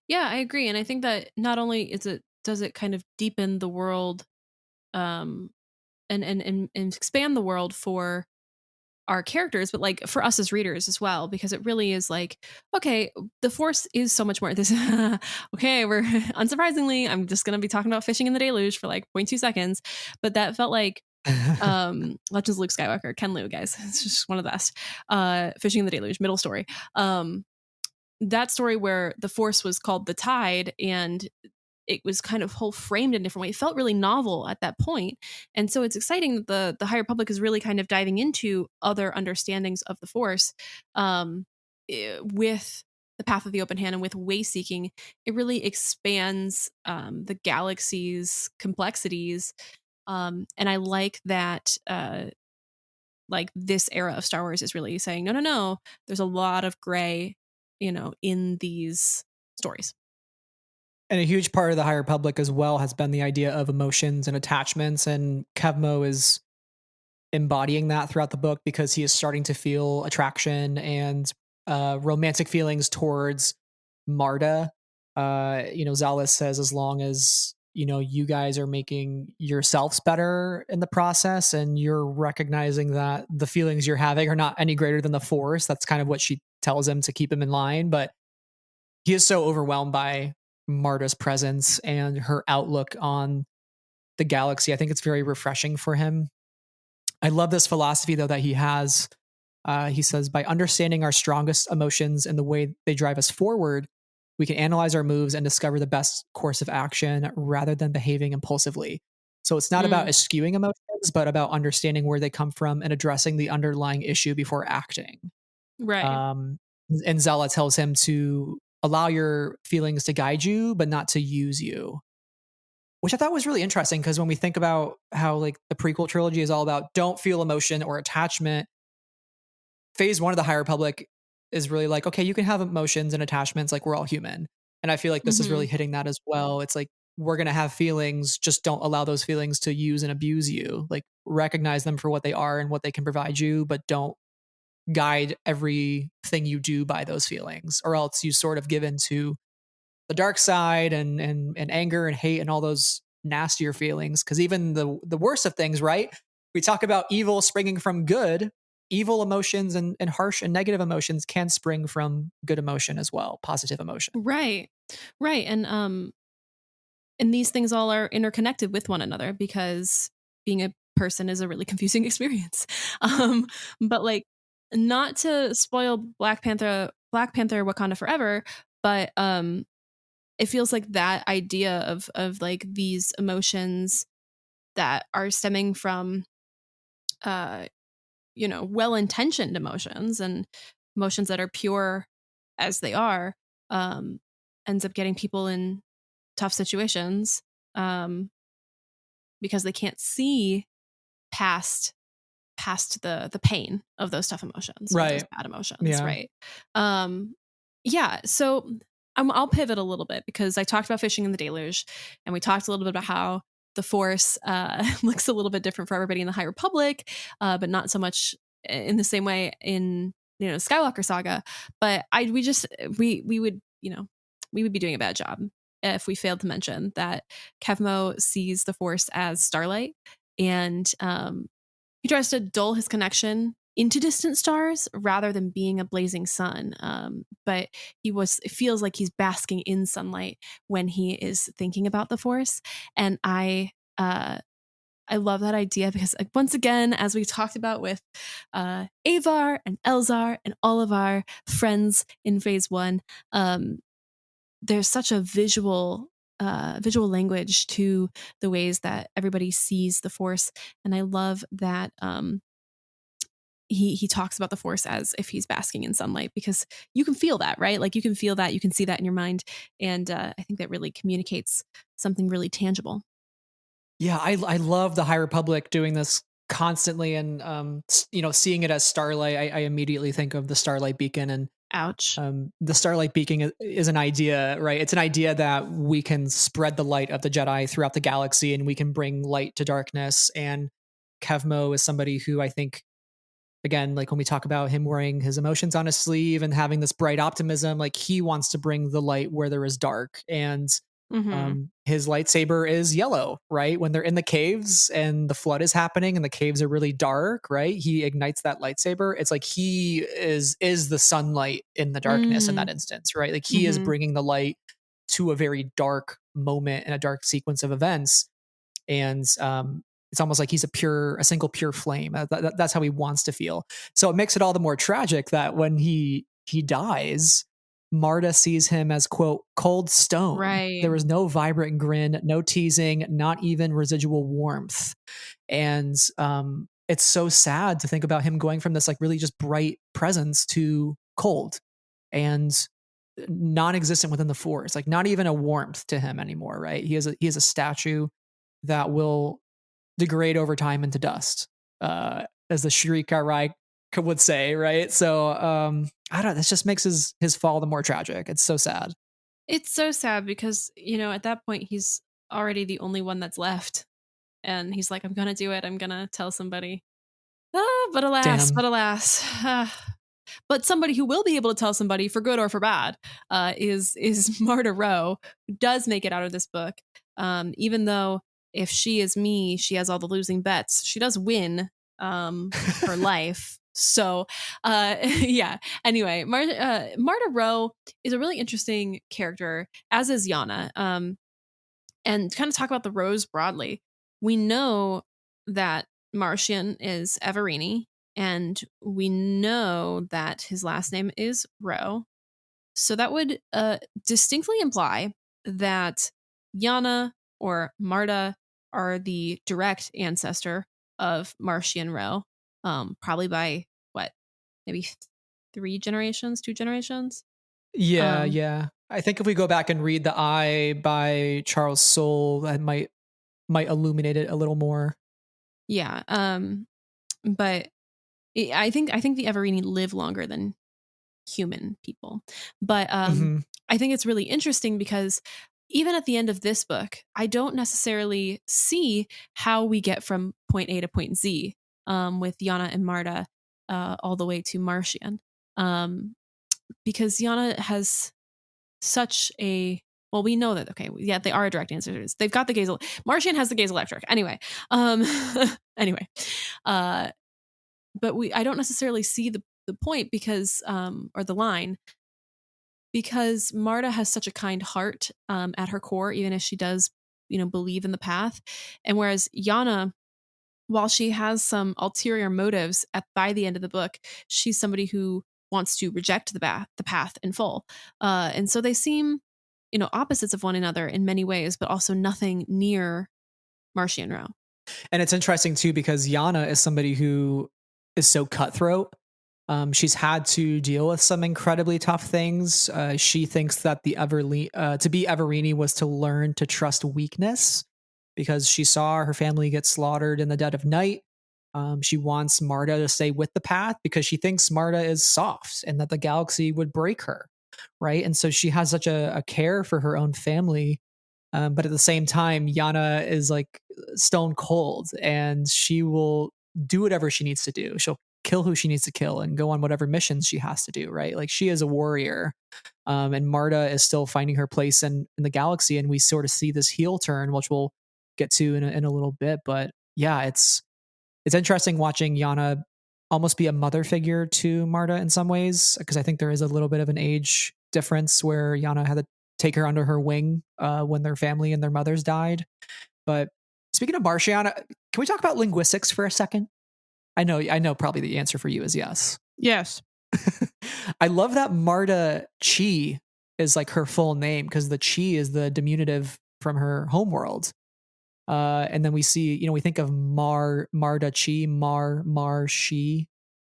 Yeah, I agree. And I think that not only does it kind of deepen the world and expand the world for our characters, but like for us as readers as well, because it really is like, okay, the Force is so much more. This okay, we're unsurprisingly, I'm just gonna be talking about fishing in the deluge for like 0.2 seconds, but that felt like Legends of Luke Skywalker, Ken Liu, guys. It's just one of the best. Fishing in the Deluge, middle story. That story where the Force was called the Tide, and it was kind of whole framed in a different way. It felt really novel at that point. And so it's exciting that the High Republic is really kind of diving into other understandings of the Force with the Path of the Open Hand and with way seeking. It really expands the galaxy's complexities. And I like that like this era of Star Wars is really saying, no, there's a lot of gray, in these stories. And a huge part of the High Republic as well has been the idea of emotions and attachments. And Kevmo is embodying that throughout the book because he is starting to feel attraction and romantic feelings towards Marda. Zalis says, as long as, you guys are making yourselves better in the process and you're recognizing that the feelings you're having are not any greater than the Force, that's kind of what she tells him to keep him in line. But he is so overwhelmed by Marda's presence and her outlook on the galaxy. I think it's very refreshing for him. I love this philosophy, though, that he has. He says, by understanding our strongest emotions and the way they drive us forward, we can analyze our moves and discover the best course of action rather than behaving impulsively. So it's not about eschewing emotions, but about understanding where they come from and addressing the underlying issue before acting. Right. And Zala tells him to allow your feelings to guide you, but not to use you, which I thought was really interesting. Because when we think about how like the prequel trilogy is all about don't feel emotion or attachment, phase 1 of the High Republic is really like, okay, you can have emotions and attachments, like we're all human. And I feel like this is really hitting that as well. It's like, we're going to have feelings, just don't allow those feelings to use and abuse you. Like, recognize them for what they are and what they can provide you, but don't guide everything you do by those feelings, or else you sort of give into the dark side and anger and hate and all those nastier feelings. Because even the worst of things, right? We talk about evil springing from good. Evil emotions and harsh and negative emotions can spring from good emotion as well, positive emotion. Right. And these things all are interconnected with one another, because being a person is a really confusing experience. But like, not to spoil Black Panther Wakanda Forever, but it feels like that idea of like these emotions that are stemming from well-intentioned emotions and emotions that are pure as they are, ends up getting people in tough situations because they can't see past the pain of those tough emotions, right? Those bad emotions, right? So I'll pivot a little bit, because I talked about fishing in the deluge, and we talked a little bit about how the Force looks a little bit different for everybody in the High Republic, but not so much in the same way in Skywalker Saga. But we would be doing a bad job if we failed to mention that Kevmo sees the Force as starlight, and he tries to dull his connection into distant stars rather than being a blazing sun. But it feels like he's basking in sunlight when he is thinking about the Force. And I love that idea, because once again, as we talked about with Avar and Elzar and all of our friends in phase 1, there's such a visual language to the ways that everybody sees the Force. And I love that he talks about the Force as if he's basking in sunlight, because you can feel that, right? Like you can feel that, you can see that in your mind. And I think that really communicates something really tangible. Yeah, I love the High Republic doing this constantly, and seeing it as starlight. I immediately think of the Starlight Beacon, and ouch. The Starlight Beacon is an idea, right? It's an idea that we can spread the light of the Jedi throughout the galaxy, and we can bring light to darkness. And Kevmo is somebody who I think, again, like when we talk about him wearing his emotions on his sleeve and having this bright optimism, like he wants to bring the light where there is dark. And His lightsaber is yellow, right? When they're in the caves and the flood is happening and the caves are really dark, right? He ignites that lightsaber. It's like he is the sunlight in the darkness in that instance, right? Like he is bringing the light to a very dark moment and a dark sequence of events. And it's almost like he's a single pure flame. That's how he wants to feel. So it makes it all the more tragic that when he dies, Marda sees him as, quote, cold stone. Right. There was no vibrant grin, no teasing, not even residual warmth. And it's so sad to think about him going from this like really just bright presence to cold and non-existent within the Force. Like not even a warmth to him anymore, right? He is a statue that will degrade over time into dust, as the Shrika would say, right? So I don't. This just makes his fall the more tragic. It's so sad. It's so sad because at that point he's already the only one that's left, and he's like, "I'm gonna do it. I'm gonna tell somebody." But alas, but somebody who will be able to tell somebody for good or for bad is Marda Rowe, who does make it out of this book, even though if she is me, she has all the losing bets. She does win her life. So, yeah. Anyway, Marda Rowe is a really interesting character, as is Yana. And kind of talk about the Rows broadly. We know that Martian is Everini, and we know that his last name is Rowe. So that would distinctly imply that Yana or Marda are the direct ancestor of Martian Rowe, probably by what, maybe 2 generations. Yeah. I think if we go back and read The Eye by Charles Soule, that might illuminate it a little more. Yeah. But I think the Everini live longer than human people. But I think it's really interesting because even at the end of this book, I don't necessarily see how we get from point A to point Z with Yana and Marda all the way to Martian. Because Yana has such a... Well, we know that, okay, yeah, they are direct answers. They've got the gaze... Martian has the gaze electric. Anyway. But I don't necessarily see the point because... or the line... Because Marda has such a kind heart at her core, even if she does, believe in the path. And whereas Yana, while she has some ulterior motives by the end of the book, she's somebody who wants to reject the path in full. And so they seem, opposites of one another in many ways, but also nothing near Martian Rowe. And it's interesting too, because Yana is somebody who is so cutthroat. She's had to deal with some incredibly tough things. She thinks that to be Everini was to learn to trust weakness, because she saw her family get slaughtered in the dead of night. She wants Marda to stay with the path because she thinks Marda is soft and that the galaxy would break her, right? And so she has such a care for her own family. But at the same time, Yana is like stone cold, and she will do whatever she needs to do. She'll kill who she needs to kill and go on whatever missions she has to do, right? Like she is a warrior. And Marda is still finding her place in the galaxy, and we sort of see this heel turn, which we'll get to in a little bit. But yeah, it's interesting watching Yana almost be a mother figure to Marda in some ways, because I think there is a little bit of an age difference where Yana had to take her under her wing when their family and their mothers died. But speaking of Martian, can we talk about linguistics for a second? I know probably the answer for you is yes. Yes. I love that Marda Chi is like her full name, because the Chi is the diminutive from her homeworld. And then we see, we think of Marda Chi,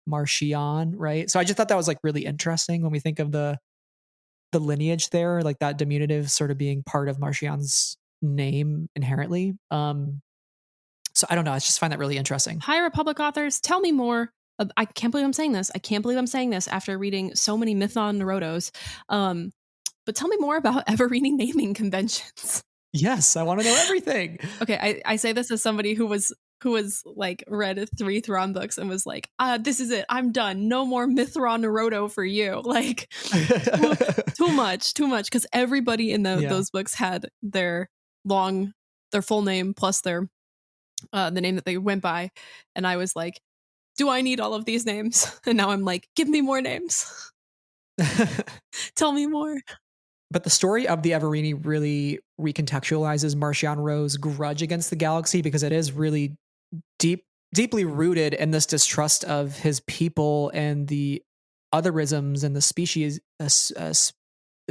Martian, right? So I just thought that was like really interesting when we think of the lineage there, like that diminutive sort of being part of Martian's name inherently. So I don't know. I just find that really interesting. High Republic authors, tell me more. I can't believe I'm saying this. I can't believe I'm saying this after reading so many Mython Narutos. But tell me more about Everini naming conventions. Yes, I want to know everything. Okay, I say this as somebody who was who was like read 3 Thrawn books and was like, this is it, I'm done, no more Mithra Naruto for you, like too much, because everybody in those books had their full name plus their the name that they went by, and I was like, do I need all of these names? And now I'm like, give me more names. Tell me more. But the story of the Everini really recontextualizes Marchion Ro's grudge against the galaxy, because it is really deeply rooted in this distrust of his people and the otherisms and the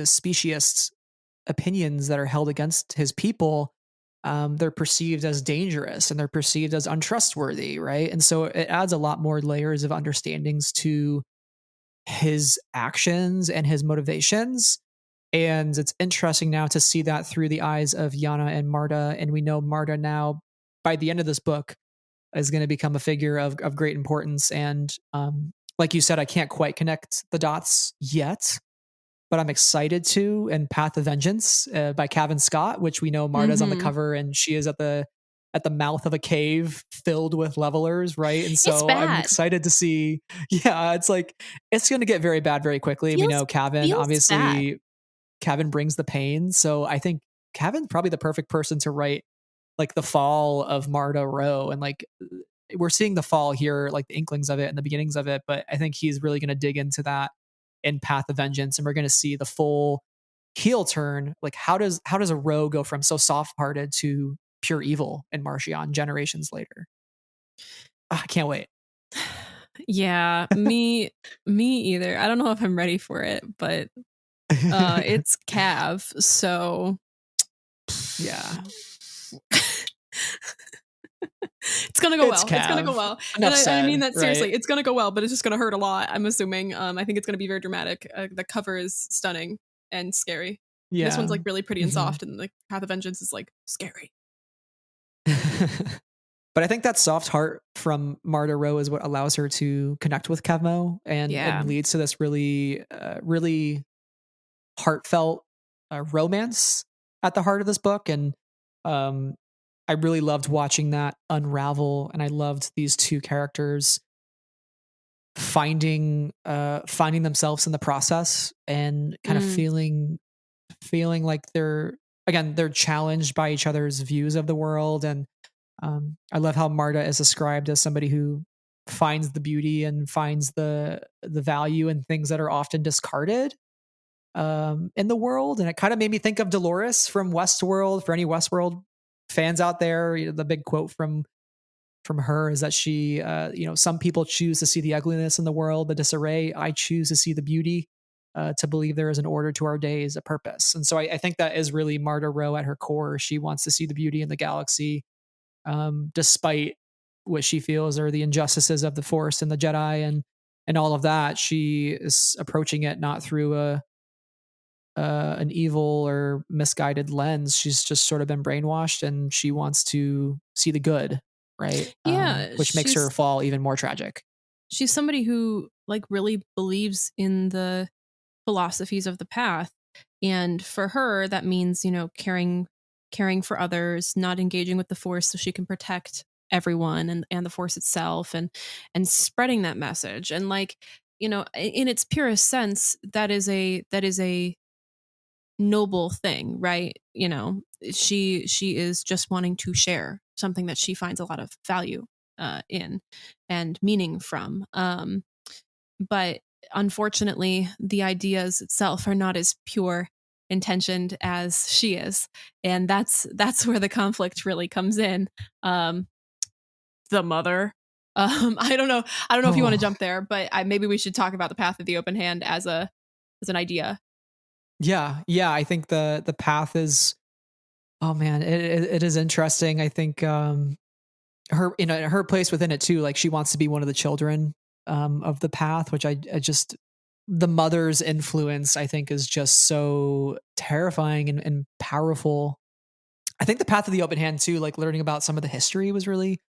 speciesists opinions that are held against his people. They're perceived as dangerous and they're perceived as untrustworthy, right? And so it adds a lot more layers of understandings to his actions and his motivations. And it's interesting now to see that through the eyes of Yana and Marda. And we know Marda now, by the end of this book, is going to become a figure of great importance. And like you said, I can't quite connect the dots yet, but I'm excited to. And Path of Vengeance by Cavan Scott, which we know Marda's on the cover, and she is at the mouth of a cave filled with levelers, right? And so I'm excited to see. Yeah, it's like it's going to get very bad very quickly. We know Cavan, obviously. Bad. Cavan brings the pain, so I think Cavan's probably the perfect person to write like the fall of Marda Ro, and like we're seeing the fall here, like the inklings of it and the beginnings of it, but I think he's really going to dig into that in Path of Vengeance, and we're going to see the full heel turn. Like how does a Ro go from so soft-hearted to pure evil in Marchion generations later? I can't wait. Yeah, me either. I don't know if I'm ready for it, but it's Cav, so yeah. It's gonna go well. It's gonna go well. And I mean that seriously. Right? It's gonna go well, but it's just gonna hurt a lot, I'm assuming. I think it's gonna be very dramatic. The cover is stunning and scary. Yeah. This one's like really pretty and soft, and the Path of Vengeance is like scary. But I think that soft heart from Marda Ro is what allows her to connect with Kevmo and leads to this really, really heartfelt romance at the heart of this book. And I really loved watching that unravel, and I loved these two characters finding themselves in the process and kind of feeling like they're challenged by each other's views of the world. And I love how Marda is described as somebody who finds the beauty and finds the value in things that are often discarded in the world. And it kind of made me think of Dolores from Westworld. For any Westworld fans out there, the big quote from her is that she, some people choose to see the ugliness in the world, the disarray. I choose to see the beauty, to believe there is an order to our days, a purpose. And so I think that is really Marda Ro at her core. She wants to see the beauty in the galaxy, despite what she feels are the injustices of the Force and the Jedi and all of that. She is approaching it not through an evil or misguided lens. She's just sort of been brainwashed, and she wants to see the good, right? Yeah, which makes her fall even more tragic. She's somebody who like really believes in the philosophies of the path, and for her that means caring for others, not engaging with the Force so she can protect everyone and the Force itself, and spreading that message. And like in its purest sense, that is a noble thing, right? She is just wanting to share something that she finds a lot of value in and meaning from. But unfortunately, the ideas itself are not as pure intentioned as she is, and that's where the conflict really comes in. The mother. I don't know if you want to jump there, but maybe we should talk about the Path of the Open Hand as an idea. Yeah. I think the path is, oh man, it is interesting. I think her place within it too. Like she wants to be one of the children of the path, which I just, the mother's influence I think is just so terrifying and powerful. I think the Path of the Open Hand too, like learning about some of the history was really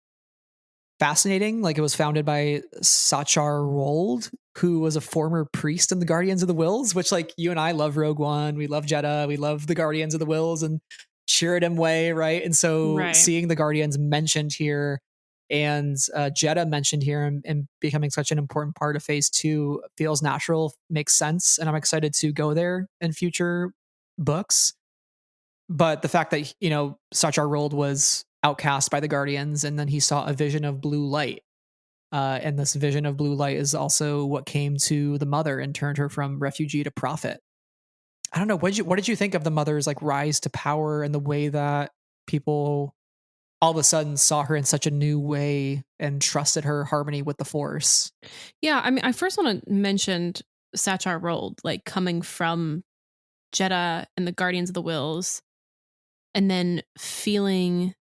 fascinating. Like it was founded by Sachar Rold, who was a former priest in the Guardians of the Wills, which like you and I love Rogue One, we love Jedha, we love the Guardians of the Wills and Sheridan Way, right? And so seeing the Guardians mentioned here And Jedi mentioned here and becoming such an important part of phase 2 feels natural, makes sense. And I'm excited to go there in future books. But the fact that, Sachar Rold was outcast by the Guardians and then he saw a vision of blue light. And this vision of blue light is also what came to the mother and turned her from refugee to prophet. I don't know. What did you think of the mother's like rise to power and the way that people all of a sudden saw her in such a new way and trusted her harmony with the Force? Yeah, I mean, I first want to mention Sachar Rold, like coming from Jedha and the Guardians of the Wills, and then feeling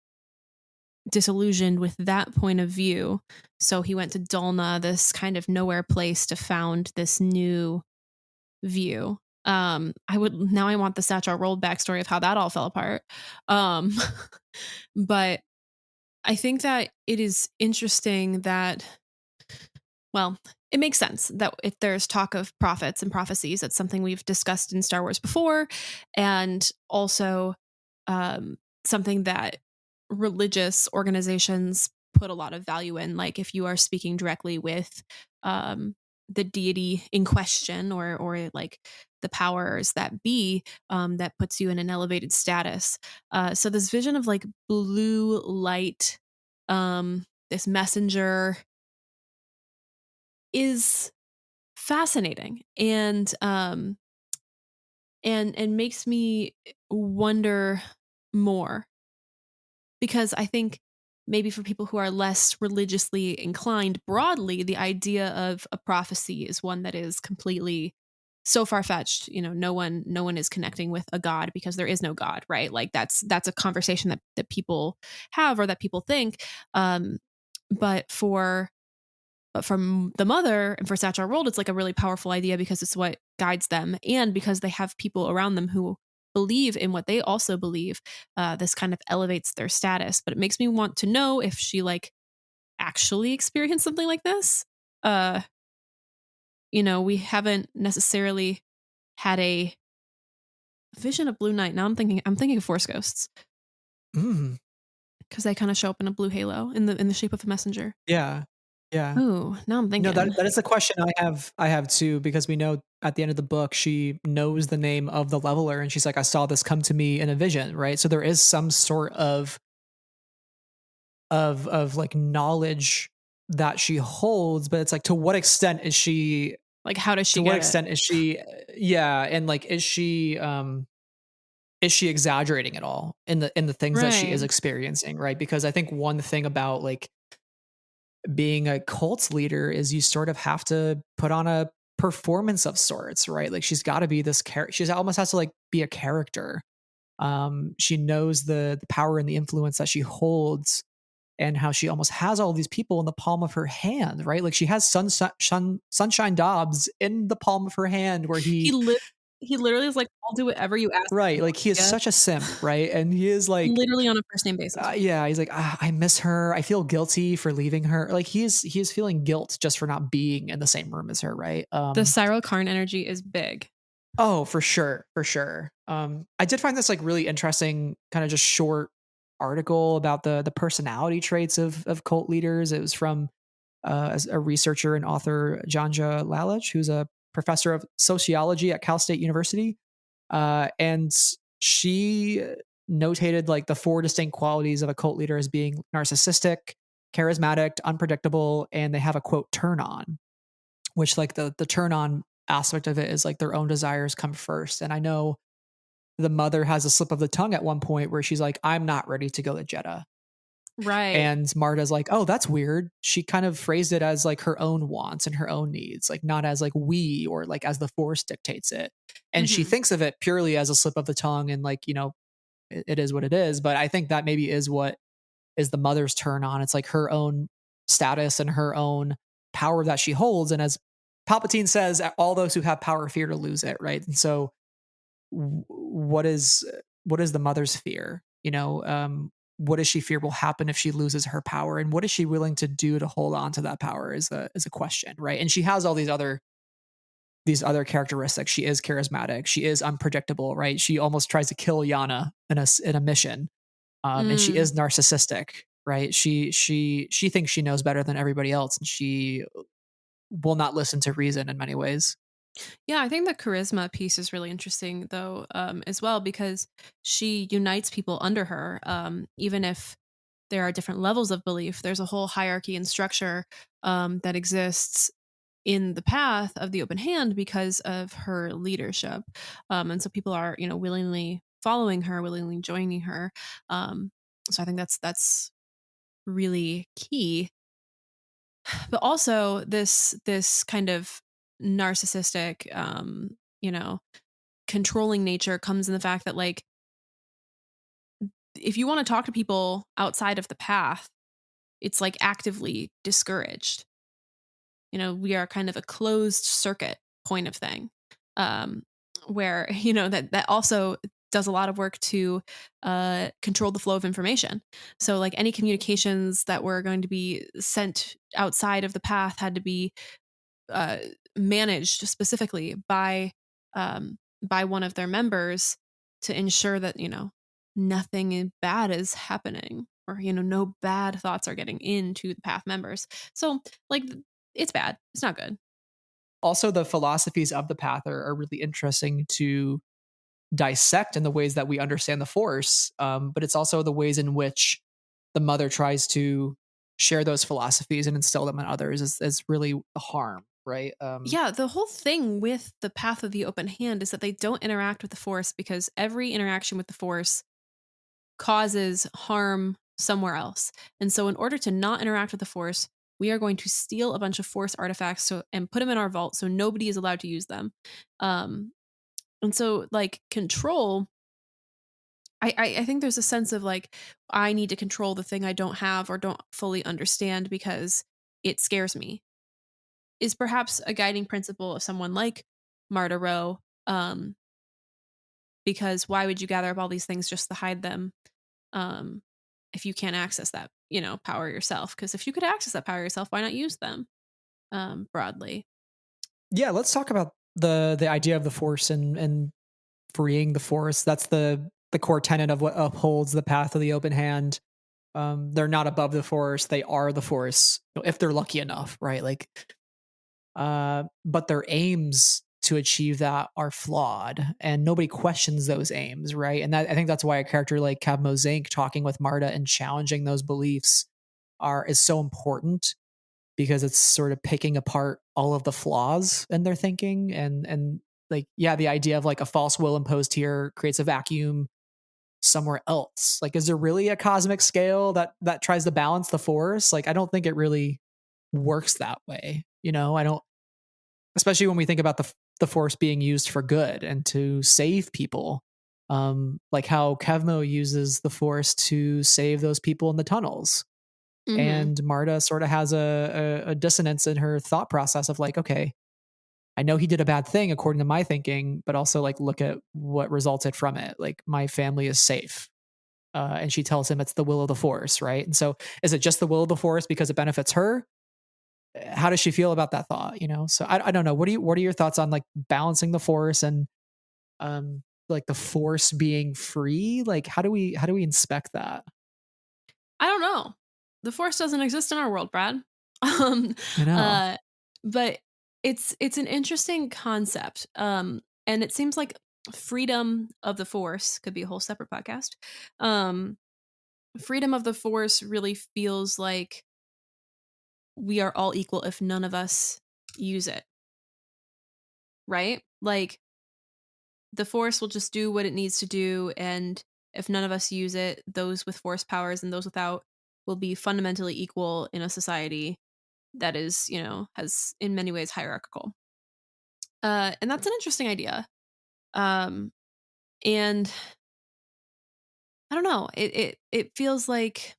disillusioned with that point of view. So he went to Dalna, this kind of nowhere place, to found this new view. I want the Sachar Rold backstory of how that all fell apart. But I think that it is interesting that, well, it makes sense that if there's talk of prophets and prophecies, that's something we've discussed in Star Wars before, and also something that religious organizations put a lot of value in. Like if you are speaking directly with the deity in question, or like the powers that be, that puts you in an elevated status. So this vision of like blue light, this messenger, is fascinating and makes me wonder more, because I think maybe for people who are less religiously inclined broadly, the idea of a prophecy is one that is completely so far-fetched. No one is connecting with a god because there is no god, right? Like that's a conversation that people have, or that people think. But from the mother and for Sachar Rold, it's like a really powerful idea because it's what guides them, and because they have people around them who believe in what they also believe. This kind of elevates their status. But it makes me want to know if she like actually experienced something like this. We haven't necessarily had a vision of blue night. Now I'm thinking of Force ghosts. Because they kind of show up in a blue halo in the shape of a messenger. Yeah. Yeah. Ooh, now I'm thinking. No, that is the question I have too, because we know at the end of the book she knows the name of the leveler and she's like, I saw this come to me in a vision, right? So there is some sort of like knowledge that she holds, but it's like, to what extent is she, like, how does she to get what it? extent is she, and like is she exaggerating at all in the things that she is Right. experiencing, right? Because I think one thing about like being a cult leader is you sort of have to put on a performance of sorts, right? Like she's got to be this character. She almost has to like be a character. She knows the power and the influence that she holds, and how she almost has all these people in the palm of her hand, right? Like she has Sunshine Dobbs in the palm of her hand, where he literally is like, I'll do whatever you ask. right, like he is such a simp, right? And he is like literally on a first name basis. yeah, he's like, I miss her. I feel guilty for leaving her. Like he is feeling guilt just for not being in the same room as her, right? The Cyril Karn energy is big. Oh, for sure, for sure. I did find this like really interesting, kind of just short article about the personality traits of cult leaders. It was from as a researcher and author, Janja Lalich, who's a professor of sociology at Cal State University. And she notated like the 4 distinct qualities of a cult leader as being narcissistic, charismatic, unpredictable, and they have a quote turn on, which like the turn on aspect of it is like their own desires come first. And I know the mother has a slip of the tongue at one point where she's like, I'm not ready to go to Jeddah. Right. And Marda's like, oh, that's weird. She kind of phrased it as like her own wants and her own needs, like not as like we, or like as the Force dictates it. And she thinks of it purely as a slip of the tongue, and like, it is what it is. But I think that maybe is what is the mother's turn on. It's like her own status and her own power that she holds. And as Palpatine says, all those who have power fear to lose it, right? And so what is the mother's fear? What does she fear will happen if she loses her power, and what is she willing to do to hold on to that power is a question, right? And she has all these other characteristics. She is charismatic, she is unpredictable, right? She almost tries to kill Yana in a mission, and she is narcissistic, right? She thinks she knows better than everybody else, and she will not listen to reason in many ways. Yeah, I think the charisma piece is really interesting, though, as well, because she unites people under her, even if there are different levels of belief. There's a whole hierarchy and structure that exists in the path of the open hand because of her leadership. And so people are, willingly following her, willingly joining her. So I think that's really key. But also this kind of narcissistic, you know, controlling nature comes in the fact that, like, if you want to talk to people outside of the path, it's like actively discouraged. We are kind of a closed circuit point of thing, um, where that also does a lot of work to control the flow of information. So, like, any communications that were going to be sent outside of the path had to be uh, managed specifically by one of their members to ensure that nothing bad is happening, or no bad thoughts are getting into the path members. So, like, it's bad. It's not good. Also, the philosophies of the path are really interesting to dissect in the ways that we understand the force, but it's also the ways in which the mother tries to share those philosophies and instill them in others is really the harm, right? Yeah, the whole thing with the path of the open hand is that they don't interact with the force, because every interaction with the force causes harm somewhere else. And so, in order to not interact with the force, we are going to steal a bunch of force artifacts and put them in our vault so nobody is allowed to use them. Um, and so, like, control, I think there's a sense of, like, I need to control the thing I don't have or don't fully understand because it scares me, is perhaps a guiding principle of someone like Marda Rowe. Because why would you gather up all these things just to hide them, um, if you can't access that, power yourself? Because if you could access that power yourself, why not use them broadly? Yeah, let's talk about the idea of the force and freeing the force. That's the core tenet of what upholds the path of the open hand. They're not above the force; they are the force, if they're lucky enough, right? Like, but their aims to achieve that are flawed, and nobody questions those aims, right? And I think that's why a character like Kevmo Zink talking with Marda and challenging those beliefs is so important, because it's sort of picking apart all of the flaws in their thinking, and like, yeah, the idea of like a false will imposed here creates a vacuum somewhere else. Like, is there really a cosmic scale that tries to balance the force? Like, I don't think it really works that way. I don't, especially when we think about the force being used for good and to save people. Like how Kevmo uses the force to save those people in the tunnels. Mm-hmm. And Marta sort of has a dissonance in her thought process of like, okay, I know he did a bad thing according to my thinking, but also like look at what resulted from it. Like, my family is safe. And she tells him it's the will of the force, right? And so, is it just the will of the force because it benefits her? How does she feel about that thought? So I don't know. What are your thoughts on like balancing the force and like the force being free? Like, how do we inspect that? I don't know. The force doesn't exist in our world, Brad. um, I know. uh, but it's an interesting concept, and it seems like freedom of the force could be a whole separate podcast. Um, Freedom of the force really feels like we are all equal if none of us use it, right? Like, the force will just do what it needs to do, and if none of us use it, those with force powers and those without will be fundamentally equal in a society that is, has in many ways hierarchical. And that's an interesting idea. Um, and I don't know. It feels like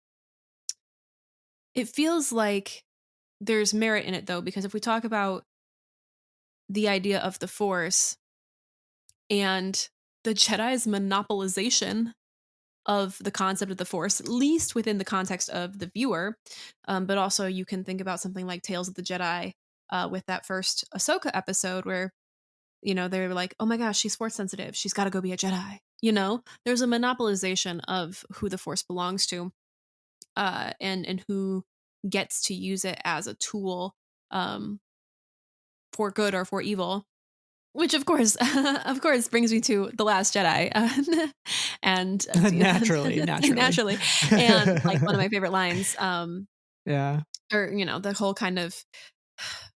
there's merit in it, though, because if we talk about the idea of the force and the Jedi's monopolization of the concept of the force, at least within the context of the viewer. But also, you can think about something like Tales of the Jedi, with that first Ahsoka episode where, they were like, oh my gosh, she's force sensitive. She's got to go be a Jedi. There's a monopolization of who the force belongs to. and who gets to use it as a tool for good or for evil. Which of course brings me to The Last Jedi, and naturally, and like one of my favorite lines, yeah, or the whole kind of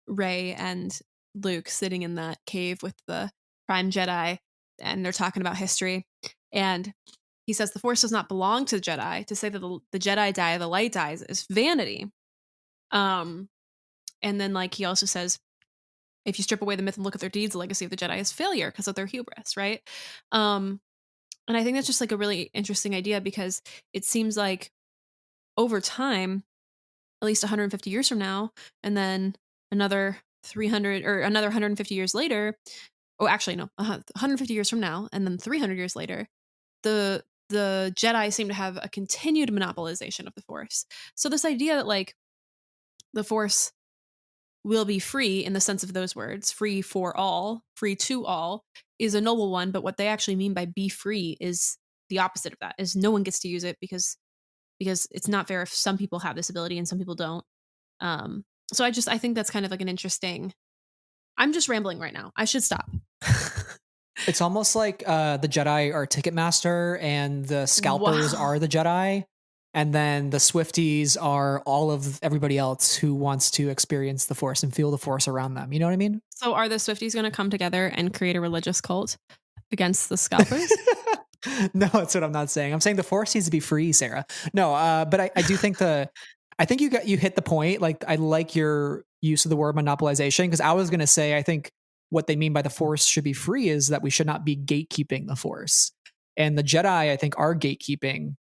Rey and Luke sitting in that cave with the Prime Jedi, and they're talking about history, and he says the Force does not belong to the Jedi. To say that the Jedi die, the light dies, is vanity. And then like he also says, if you strip away the myth and look at their deeds, the legacy of the Jedi is failure because of their hubris, right? And I think that's just like a really interesting idea, because it seems like over time, at least 150 years from now, and then another 300 or another 150 years later, oh, actually, no, 150 years from now, and then 300 years later, the Jedi seem to have a continued monopolization of the Force. So this idea that like the Force will be free in the sense of those words, free for all, free to all, is a noble one. But what they actually mean by be free is the opposite of that, is no one gets to use it because it's not fair if some people have this ability and some people don't. So I think that's kind of like an interesting, I'm just rambling right now. I should stop. It's almost like the Jedi are Ticketmaster and the scalpers are the Jedi. And then the Swifties are all of everybody else who wants to experience the Force and feel the Force around them. You know what I mean? So are the Swifties going to come together and create a religious cult against the scalpers? No, that's what I'm not saying. I'm saying the Force needs to be free, Sarah. No, but I do think I think you hit the point. Like, I like your use of the word monopolization, because I was going to say, I think what they mean by the Force should be free is that we should not be gatekeeping the Force. And the Jedi, I think, are gatekeeping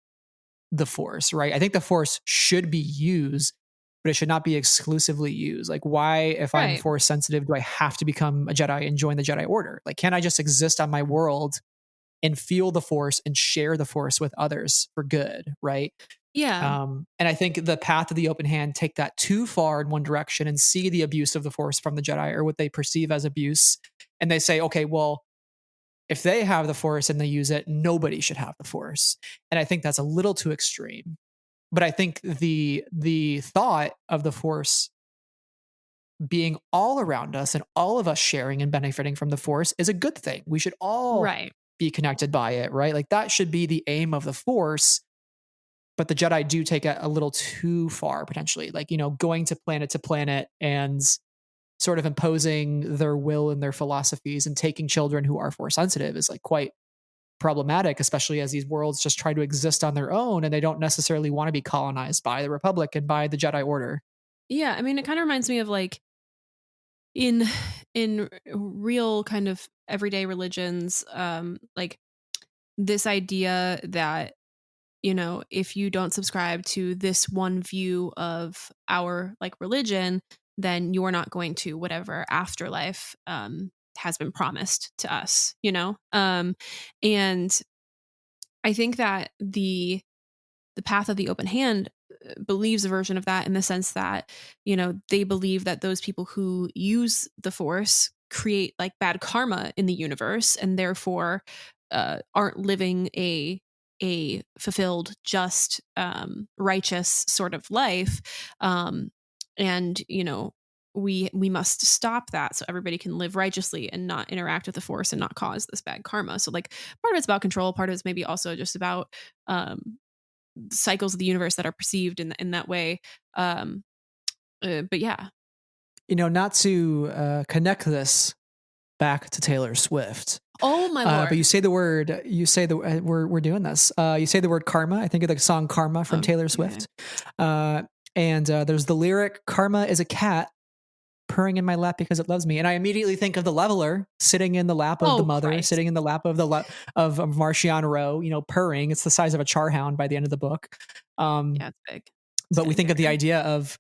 the Force, right? I think the Force should be used, but it should not be exclusively used. Like, why, if I'm Force sensitive, do I have to become a Jedi and join the Jedi Order? Like, can I just exist on my world and feel the Force and share the Force with others for good, right? Yeah. And I think the Path of the Open Hand take that too far in one direction and see the abuse of the Force from the Jedi, or what they perceive as abuse. And they say, okay, well, if they have the Force and they use it, nobody should have the Force. And I think that's a little too extreme. But I think the thought of the Force being all around us and all of us sharing and benefiting from the Force is a good thing. We should all be connected by it, right? Like, that should be the aim of the Force. But the Jedi do take it a little too far, potentially. Like, going to planet and sort of imposing their will and their philosophies and taking children who are Force sensitive is like quite problematic, especially as these worlds just try to exist on their own and they don't necessarily want to be colonized by the Republic and by the Jedi Order. Yeah, I mean, it kind of reminds me of like in real kind of everyday religions, like this idea that, if you don't subscribe to this one view of our like religion, then you're not going to whatever afterlife has been promised to us, and I think that the Path of the Open Hand believes a version of that, in the sense that, they believe that those people who use the Force create like bad karma in the universe, and therefore aren't living a fulfilled, just, righteous sort of life. And, we must stop that so everybody can live righteously and not interact with the Force and not cause this bad karma. So like, part of it's about control, part of it's maybe also just about cycles of the universe that are perceived in that way. But yeah. Not to connect this back to Taylor Swift. Oh my Lord. But you say the word, we're doing this. You say the word karma. I think of the song Karma from Taylor Swift. And there's the lyric, "Karma is a cat purring in my lap because it loves me." And I immediately think of the Leveler sitting in the lap of the mother, sitting in the lap of of Marcion Rowe, purring. It's the size of a charhound by the end of the book. Yeah, it's big. But we think of the idea of,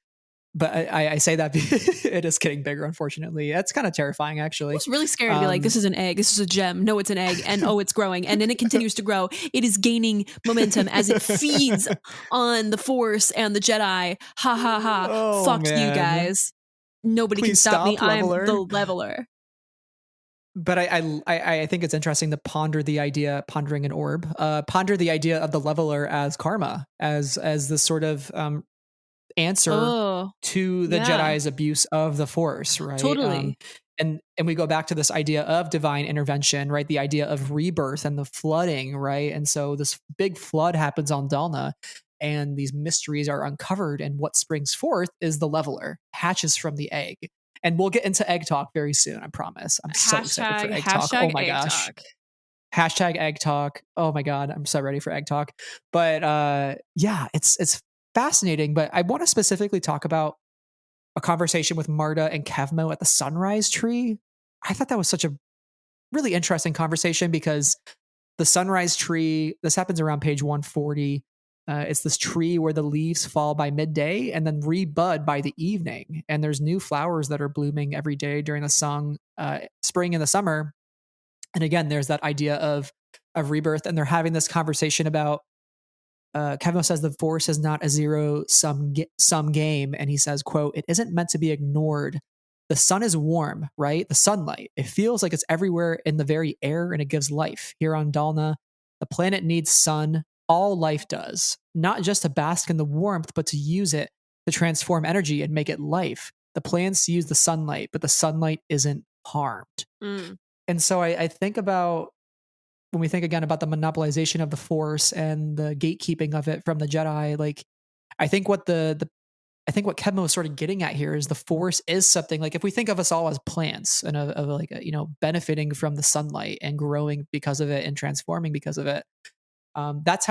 but I say that it is getting bigger, unfortunately. That's kind of terrifying, actually. It's really scary to be like, this is an egg, this is a gem. No, it's an egg. And it's growing. And then it continues to grow. It is gaining momentum as it feeds on the Force and the Jedi. Ha ha ha. Oh, fuck man. you guys. Nobody Please can stop me. stop, Leveler. I'm the Leveler. But I think it's interesting to pondering an orb, ponder the idea of the leveler as karma, as this sort of answer Oh, to the yeah, Jedi's abuse of the Force, right? totally. And we go back to this idea of divine intervention, right? The idea of rebirth and the flooding, right? And so this big flood happens on Dalna, and these mysteries are uncovered, and what springs forth is the leveler, hatches from the egg. And we'll get into egg talk very soon, I promise. I'm so excited for egg talk. Oh my Egg gosh. talk. Hashtag egg talk. Oh my God. I'm so ready for egg talk. But yeah, it's fascinating. But I want to specifically talk about a conversation with Marda and Kevmo at the sunrise tree. I thought that was such a really interesting conversation because the sunrise tree, this happens around page 140. It's this tree where the leaves fall by midday and then rebud by the evening. And there's new flowers that are blooming every day during the spring and the summer. And again, there's that idea of rebirth. And they're having this conversation about Kevmo says the Force is not a zero sum game, and he says, "quote It isn't meant to be ignored. The sun is warm, right? The sunlight. It feels like it's everywhere in the very air, and it gives life. Here on Dalna, the planet needs sun. All life does, not just to bask in the warmth, but to use it to transform energy and make it life. The plans to use the sunlight, but the sunlight isn't harmed." Mm, And so I think about when we think again about the monopolization of the Force and the gatekeeping of it from the Jedi, like I think what I think what Kevmo is sort of getting at here is the Force is something like if we think of us all as plants and of like benefiting from the sunlight and growing because of it and transforming because of it. That's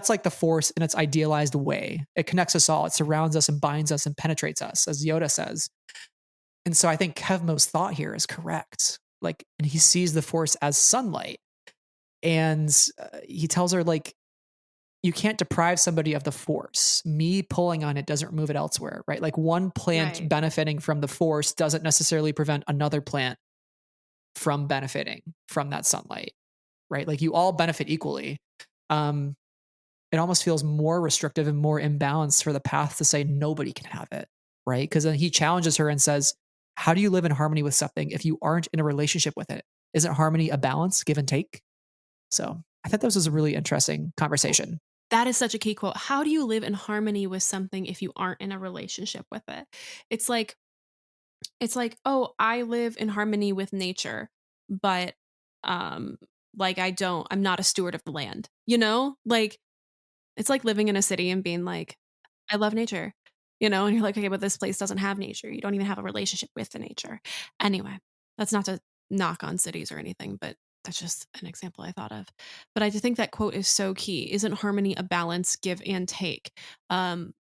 like the Force in its idealized way. It connects us all. It surrounds us and binds us and penetrates us, as Yoda says. And so I think Kevmo's thought here is correct. Like, and he sees the Force as sunlight. And he tells her, like, you can't deprive somebody of the Force. Me pulling on it doesn't remove it elsewhere, right? Like, one plant right. benefiting from the Force doesn't necessarily prevent another plant from benefiting from that sunlight, right? Like, you all benefit equally. It almost feels more restrictive and more imbalanced for the path to say nobody can have it, right? Because then he challenges her and says, how do you live in harmony with something if you aren't in a relationship with it? Isn't harmony a balance, give and take? So I thought this was a really interesting conversation. That is such a key quote. How do you live in harmony with something if you aren't in a relationship with it? It's like, oh, I live in harmony with nature, but like I'm not a steward of the land. Like it's like living in a city and being like, I love nature. And you're like, okay, but this place doesn't have nature. You don't even have a relationship with the nature. Anyway, that's not to knock on cities or anything, but that's just an example I thought of. But I do think that quote is so key. Isn't harmony a balance, give and take?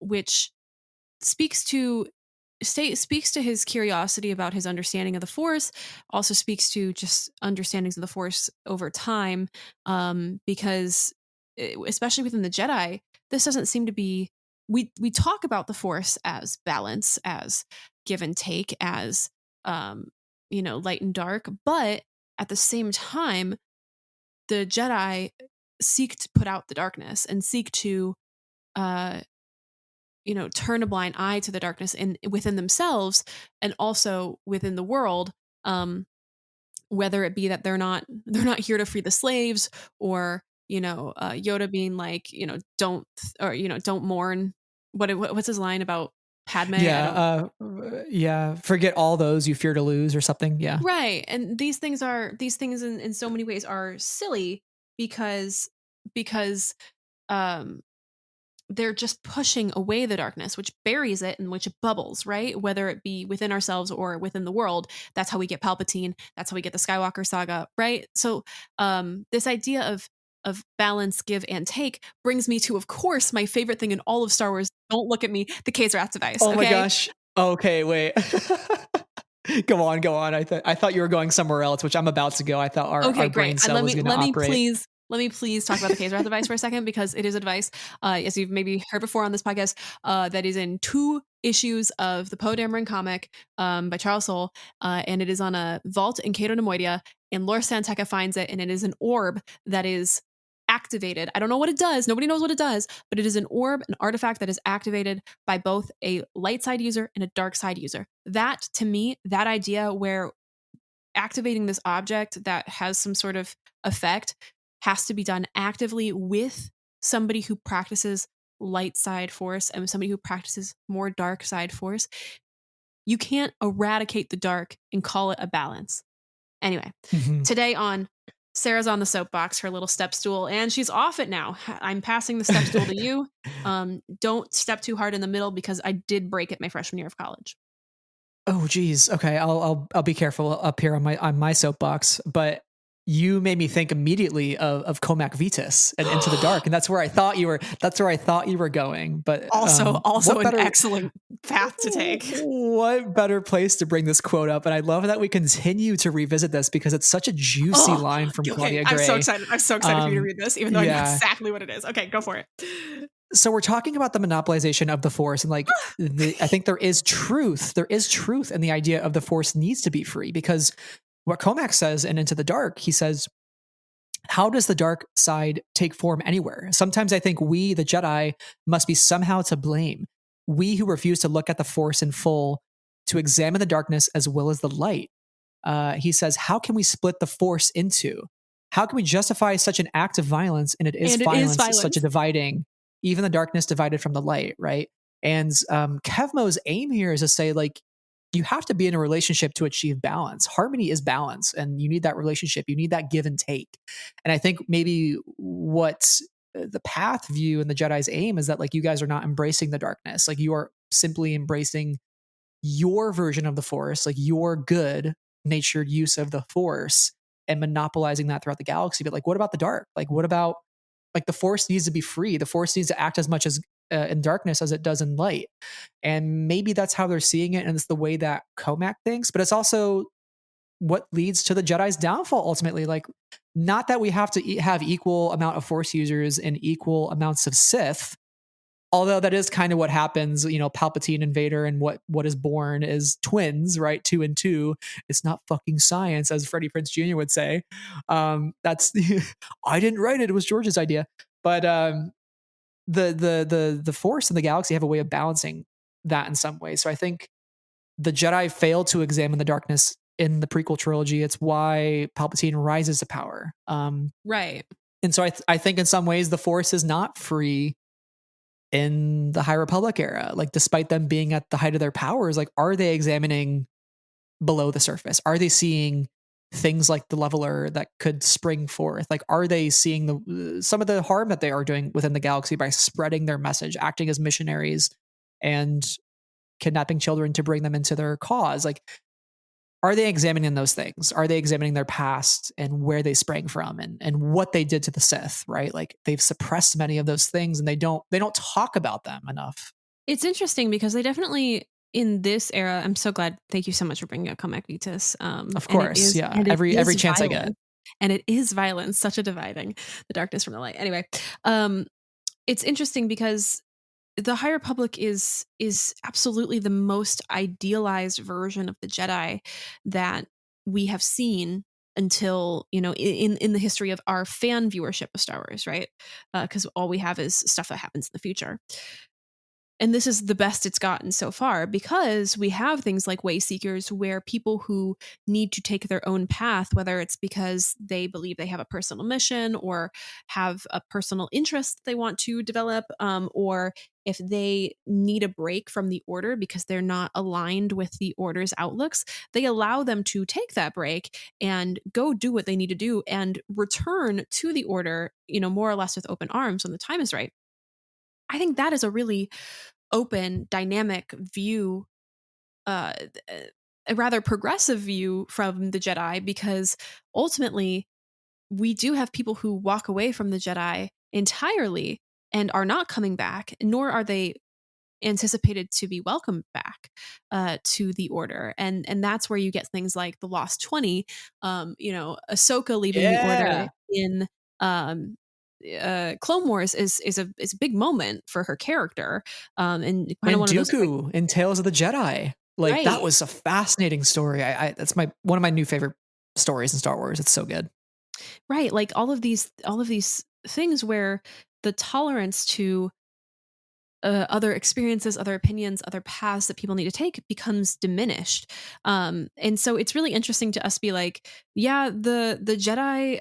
Which speaks to speaks to his curiosity about his understanding of the Force, also speaks to just understandings of the Force over time, because especially within the Jedi, this doesn't seem to be, we talk about the Force as balance, as give and take, as light and dark, but at the same time the Jedi seek to put out the darkness and seek to turn a blind eye to the darkness within themselves and also within the world, whether it be that they're not here to free the slaves, or Yoda being like, don't mourn. What's his line about Padme? Yeah, forget all those you fear to lose or something. Yeah, right. And these things in so many ways are silly because um they're just pushing away the darkness, which buries it and which bubbles, right? Whether it be within ourselves or within the world. That's how we get Palpatine. That's how we get the Skywalker saga, right? So this idea of balance, give and take brings me to, of course, my favorite thing in all of Star Wars. Don't look at me. The K's-Wrath device. Oh okay? my gosh. Okay, wait. Go on. I thought you were going somewhere else, which I'm about to go. I thought our brain cell was going to operate. Let me please talk about the K's-Wrath device for a second, because it is a device, as you've maybe heard before on this podcast, that is in 2 issues of the Poe Dameron comic by Charles Soule, and it is on a vault in Cato Nemoidia, and Lor Santeca finds it, and it is an orb that is activated. I don't know what it does. Nobody knows what it does, but it is an orb, an artifact that is activated by both a light side user and a dark side user. That, to me, that idea where activating this object that has some sort of effect has to be done actively with somebody who practices light side force and somebody who practices more dark side force. You can't eradicate the dark and call it a balance. Anyway, today on Sarah's on the soapbox, her little step stool, and she's off it now. I'm passing the step stool to you. Don't step too hard in the middle because I did break it my freshman year of college. Oh, geez. Okay, I'll be careful up here on my soapbox. But you made me think immediately of Comac Vitus and Into the Dark, and that's where I thought you were. That's where I thought you were going. But also an excellent path to take. What better place to bring this quote up? And I love that we continue to revisit this because it's such a juicy line from Claudia Gray. I'm so excited. I'm so excited for you to read this, even though I know exactly what it is. Okay, go for it. So we're talking about the monopolization of the Force, and like I think there is truth. There is truth in the idea of the Force needs to be free, because what Comac says in Into the Dark, he says, how does the dark side take form anywhere? Sometimes I think we, the Jedi, must be somehow to blame. We who refuse to look at the Force in full, to examine the darkness as well as the light. He says, how can we split the Force into? How can we justify such an act of violence? And it is violence, such a dividing, even the darkness divided from the light, right? And Kevmo's aim here is to say, like, you have to be in a relationship to achieve balance. Harmony is balance, and you need that relationship. You need that give and take. And I think maybe what the path view and the Jedi's aim is that, like, you guys are not embracing the darkness. Like, you are simply embracing your version of the Force, like your good natured use of the Force, and monopolizing that throughout the galaxy. But like, what about the dark? Like, what about, like, the Force needs to be free. The Force needs to act as much as in darkness as it does in light. And maybe that's how they're seeing it, and it's the way that Comac thinks, but it's also what leads to the Jedi's downfall ultimately. Like, not that we have to have equal amount of Force users and equal amounts of Sith, although that is kind of what happens. You know, Palpatine and Vader, and what is born is twins, right? 2 and 2. It's not fucking science, as Freddie Prinze Jr. would say. That's I didn't write it. It was George's idea. But the Force and the galaxy have a way of balancing that in some way. So I think the Jedi failed to examine the darkness in the prequel trilogy. It's why Palpatine rises to power. Right. And so I think in some ways the Force is not free in the High Republic era. Like, despite them being at the height of their powers, like, are they examining below the surface? Are they seeing things like the leveler that could spring forth? Like, are they seeing some of the harm that they are doing within the galaxy by spreading their message, acting as missionaries, and kidnapping children to bring them into their cause? Like, are they examining those things? Are they examining their past and where they sprang from, and what they did to the Sith, right? Like, they've suppressed many of those things, and they don't talk about them enough. It's interesting because they definitely, in this era, I'm so glad. Thank you so much for bringing up Comac Vitus. Of course, yeah. Every chance I get. And it is violence, such a dividing, the darkness from the light. Anyway, it's interesting because the High Republic is absolutely the most idealized version of the Jedi that we have seen until, you know, in the history of our fan viewership of Star Wars, right? Because all we have is stuff that happens in the future. And this is the best it's gotten so far, because we have things like way seekers, where people who need to take their own path, whether it's because they believe they have a personal mission or have a personal interest they want to develop, or if they need a break from the Order because they're not aligned with the Order's outlooks, they allow them to take that break and go do what they need to do and return to the Order, you know, more or less with open arms when the time is right. I think that is a really open, dynamic view, a rather progressive view from the Jedi, because ultimately we do have people who walk away from the Jedi entirely and are not coming back, nor are they anticipated to be welcomed back to the Order. And that's where you get things like the Lost 20, you know, Ahsoka leaving the Order in Clone Wars is a big moment for her character, and kind of one Dooku of those in Tales of the Jedi, like that was a fascinating story. That's one of my new favorite stories in Star Wars. It's so good, right? Like all of these things where the tolerance to other experiences, other opinions, other paths that people need to take becomes diminished. And so it's really interesting to us be like, yeah, the Jedi,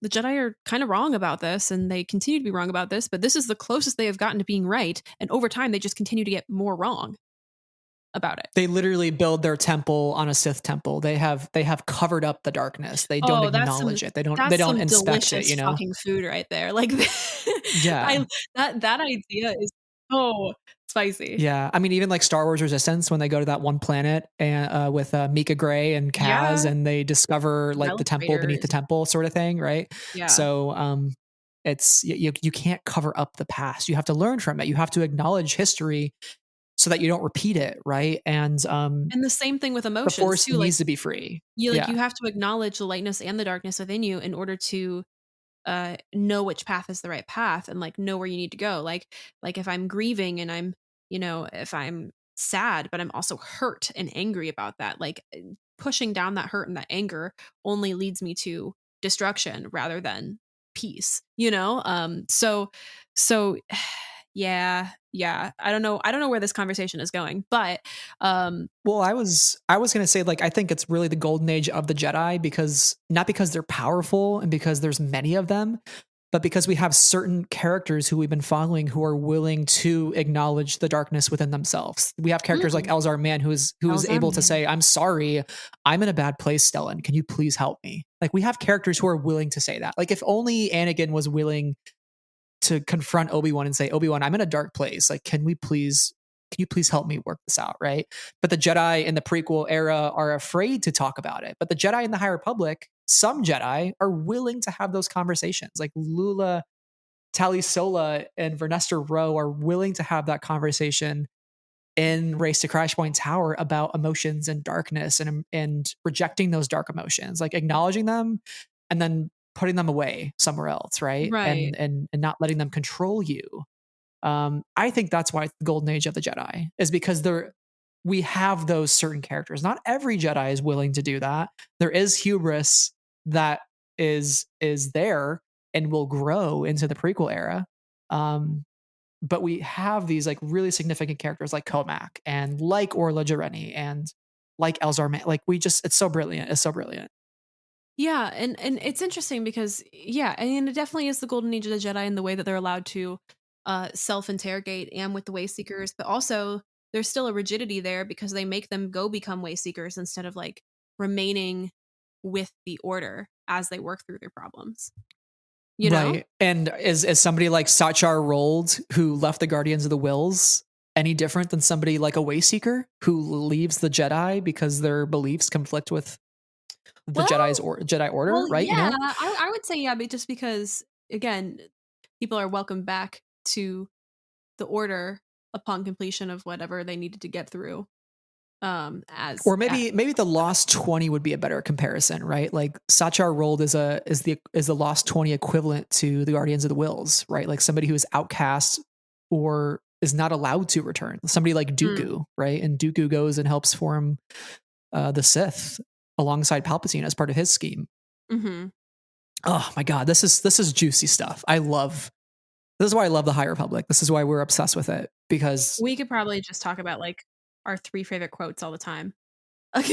the Jedi are kind of wrong about this, and they continue to be wrong about this, but this is the closest they have gotten to being right. And over time, they just continue to get more wrong about it. They literally build their temple on a Sith temple. They have covered up the darkness. They don't acknowledge it. They don't inspect it, you know. Fucking food right there. Like Yeah. that idea is so spicy. Yeah, I mean, even like Star Wars Resistance, when they go to that one planet and with Mika Gray and Kaz, and they discover like the temple beneath the temple, sort of thing, right? Yeah. So, it's you can't cover up the past. You have to learn from it. You have to acknowledge history so that you don't repeat it, right? And the same thing with emotions. The Force too, needs to be free. You have to acknowledge the lightness and the darkness within you in order to know which path is the right path, and like know where you need to go. Like if I'm grieving and I'm, if I'm sad, but I'm also hurt and angry about that, like pushing down that hurt and that anger only leads me to destruction rather than peace, so yeah, I don't know where this conversation is going, but well, I was going to say, like, I think it's really the golden age of the Jedi, because not because they're powerful and because there's many of them, but because we have certain characters who we've been following who are willing to acknowledge the darkness within themselves. We have characters like Elzar Mann, who is able to say, "I'm sorry, I'm in a bad place, Stellan. Can you please help me?" Like, we have characters who are willing to say that. Like, if only Anakin was willing to confront Obi-Wan and say, "Obi-Wan, I'm in a dark place. Like, can you please help me work this out?" Right? But the Jedi in the prequel era are afraid to talk about it. But the Jedi in the High Republic, some Jedi are willing to have those conversations. Like Lula Talisola and Vernester Rowe are willing to have that conversation in Race to Crash Point Tower about emotions and darkness and rejecting those dark emotions, like acknowledging them and then putting them away somewhere else, right? And not letting them control you. I think that's why it's the golden age of the Jedi, is because we have those certain characters. Not every Jedi is willing to do that. There is hubris that is there and will grow into the prequel era. But we have these like really significant characters like Comac and like Orla Jareni and like Elzar Mann. Like it's so brilliant. It's so brilliant. Yeah, and it's interesting because I mean, it definitely is the golden age of the Jedi in the way that they're allowed to self-interrogate and with the way seekers, but also there's still a rigidity there because they make them go become way seekers instead of like remaining with the order as they work through their problems. You know? Right. And is somebody like Satchar Rold, who left the Guardians of the Wills, any different than somebody like a way seeker who leaves the Jedi because their beliefs conflict with the Jedi Order, right? Yeah, I would say but just because again, people are welcomed back to the Order upon completion of whatever they needed to get through. Maybe the Lost 20 would be a better comparison, right? Like Satchar Rold is the Lost 20 equivalent to the Guardians of the Wills, right? Like somebody who is outcast or is not allowed to return. Somebody like Dooku, right? And Dooku goes and helps form the Sith alongside Palpatine as part of his scheme. Mm-hmm. Oh my God, this is juicy stuff. This is why I love the High Republic. This is why we're obsessed with it, because we could probably just talk about like our 3 favorite quotes all the time. Like,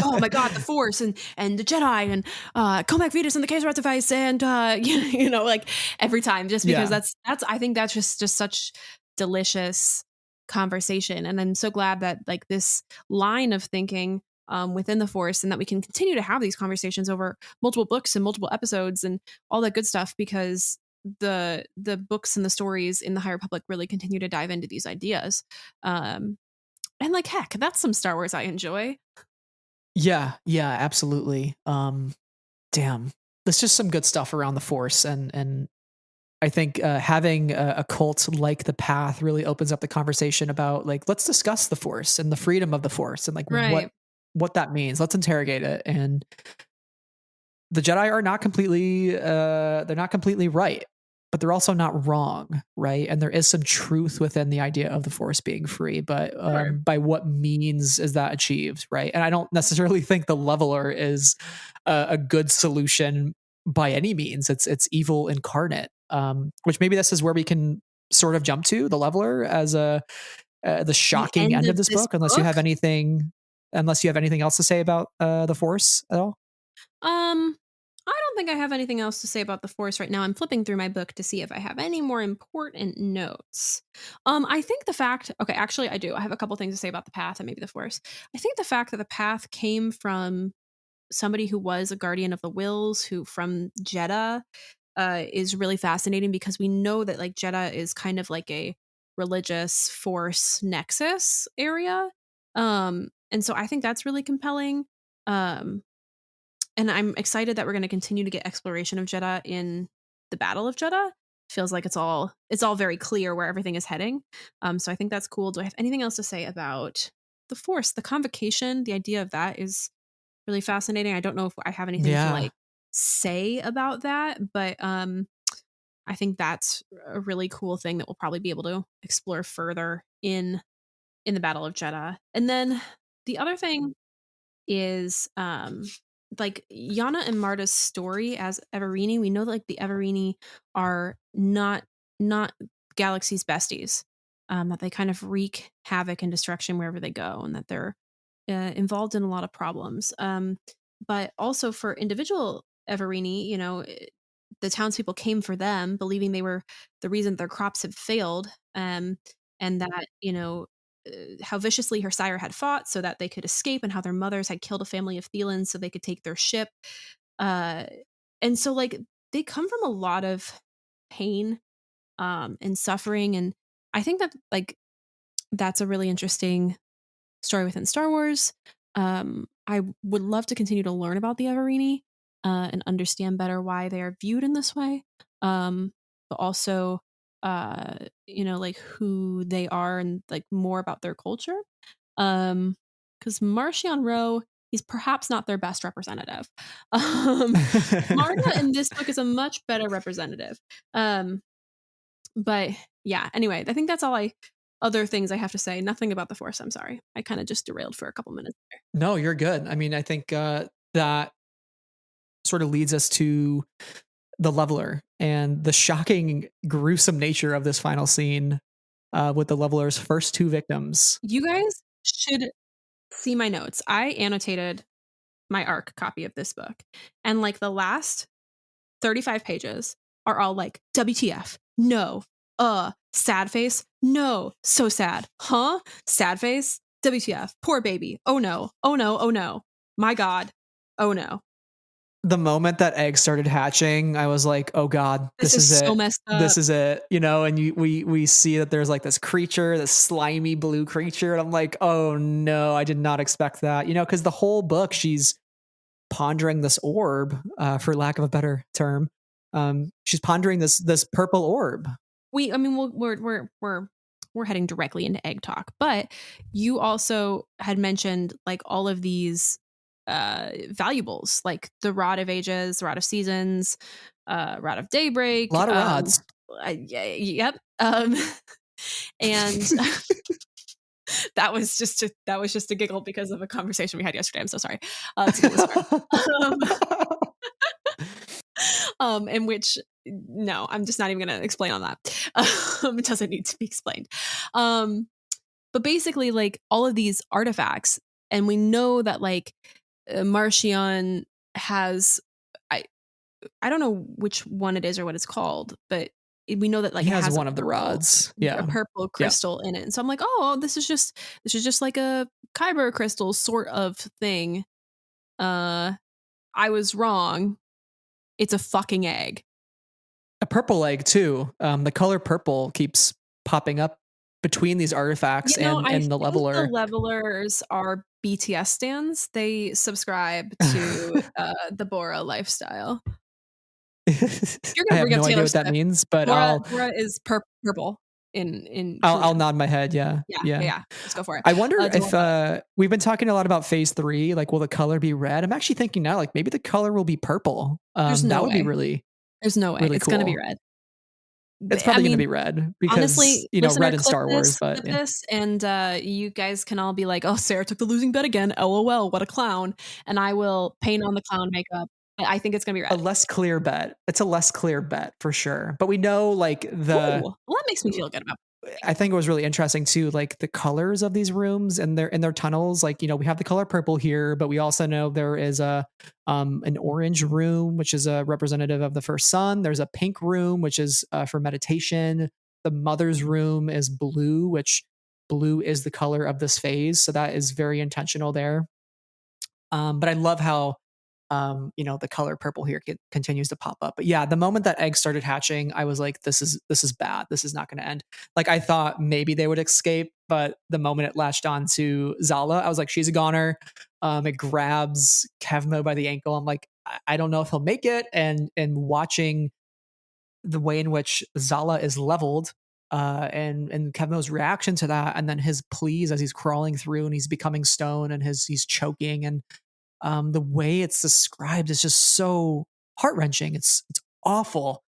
oh my God, the Force and the Jedi and Comac Vetus and the Case Ratifice and like every time, just because that's I think that's just such delicious conversation. And I'm so glad that like this line of thinking within the Force, and that we can continue to have these conversations over multiple books and multiple episodes and all that good stuff, because the books and the stories in the High Republic really continue to dive into these ideas. And like, heck, that's some Star Wars I enjoy. Yeah, absolutely. Damn, there's just some good stuff around the Force, and I think having a cult like the Path really opens up the conversation about like, let's discuss the Force and the freedom of the Force and like what that means. Let's interrogate it. And the Jedi are not completely they're not completely right, but they're also not wrong, right? And there is some truth within the idea of the Force being free, but by what means is that achieved, right? And I don't necessarily think the Leveler is a good solution by any means. It's evil incarnate, which maybe this is where we can sort of jump to, the Leveler, as the shocking end of this book, unless you have anything else to say about the Force at all. I don't think I have anything else to say about the Force right now. I'm flipping through my book to see if I have any more important notes. I think the fact, okay, actually I do. I have a couple things to say about the Path and maybe the Force. I think the fact that the Path came from somebody who was a guardian of the Wills, who from Jedi, is really fascinating, because we know that like Jedi is kind of like a religious Force nexus area. And so I think that's really compelling. And I'm excited that we're going to continue to get exploration of Jedha in the Battle of Jedha. Feels like it's all very clear where everything is heading. So I think that's cool. Do I have anything else to say about the Force? The Convocation, the idea of that is really fascinating. I don't know if I have anything to like say about that, but I think that's a really cool thing that we'll probably be able to explore further in the Battle of Jedha. And then the other thing is like Yana and Marda's story as Everini. We know that like the Everini are not Galaxy's besties, that they kind of wreak havoc and destruction wherever they go, and that they're involved in a lot of problems. But also for individual Everini, you know, the townspeople came for them, believing they were the reason their crops had failed, and that, you know, how viciously her sire had fought so that they could escape, and how their mothers had killed a family of Thelans so they could take their ship. And so like they come from a lot of pain and suffering. And I think that like that's a really interesting story within Star Wars. I would love to continue to learn about the Everini and understand better why they are viewed in this way. But also you know, like who they are and like more about their culture. Because Marchion Ro, he's perhaps not their best representative. Marda in this book is a much better representative. But yeah, anyway, I think that's all other things I have to say. Nothing about the Force. I'm sorry. I kind of just derailed for a couple minutes there. No, you're good. I mean, I think that sort of leads us to the Leveler and the shocking, gruesome nature of this final scene with the Leveler's first two victims. You guys should see my notes. I annotated my ARC copy of this book, and like the last 35 pages are all like, WTF, no, sad face, no, so sad, huh, sad face, WTF, poor baby, oh no, oh no, oh no, my God, oh no. The moment that egg started hatching, I was like, oh God, this is so it. Messed up. This is it. You know, and we see that there's like this creature, this slimy blue creature. And I'm like, oh no, I did not expect that. You know, because the whole book, she's pondering this orb, for lack of a better term. She's pondering this purple orb. We're heading directly into egg talk, but you also had mentioned like all of these valuables, like the Rod of Ages, Rod of Seasons, Rod of Daybreak, a lot of rods. Yep. And that was just a giggle because of a conversation we had yesterday. I'm so sorry. In which, no, I'm just not even going to explain on that. It doesn't need to be explained. But basically, like all of these artifacts, and we know that like Marchion has, I don't know which one it is or what it's called, but we know that like he has one of the rods, a purple crystal in it. And so I'm like, oh, this is just like a Kyber crystal sort of thing. I was wrong. It's a fucking egg. A purple egg too. The color purple keeps popping up between these artifacts and the Leveler. The Levelers are BTS stands. They subscribe to the Bora lifestyle. You're gonna I have no idea what that means, but Bora is purple. I'll nod my head. Yeah. Let's go for it. I wonder if we've been talking a lot about phase 3. Like, will the color be red? I'm actually thinking now, like maybe the color will be purple. That would be really. There's no way. Really it's cool. going to be red. It's probably going to be red because, honestly, you know, red in Star Wars. But this, and you guys can all be like, "Oh, Sarah took the losing bet again. LOL, what a clown!" And I will paint on the clown makeup but I think it's going to be A red. less clear bet. It's a less clear bet for sure. But we know like Ooh, well, that makes me feel good about it. I think it was really interesting too, like the colors of these rooms and their tunnels. Like, we have the color purple here, but we also know there is an orange room, which is a representative of the first sun. There's a pink room, which is for meditation. The mother's room is blue, which blue is the color of this phase. So that is very intentional there. But I love how the color purple here continues to pop up. But yeah, the moment that eggs started hatching, I was like, this is bad. This is not going to end. Like I thought maybe they would escape, but the moment it latched on to Zala, I was like, she's a goner. It grabs Kevmo by the ankle. I'm like, I don't know if he'll make it. And watching the way in which Zala is leveled, and Kevmo's reaction to that, and then his pleas as he's crawling through and he's becoming stone and he's choking, and the way it's described is just so heart-wrenching. It's awful.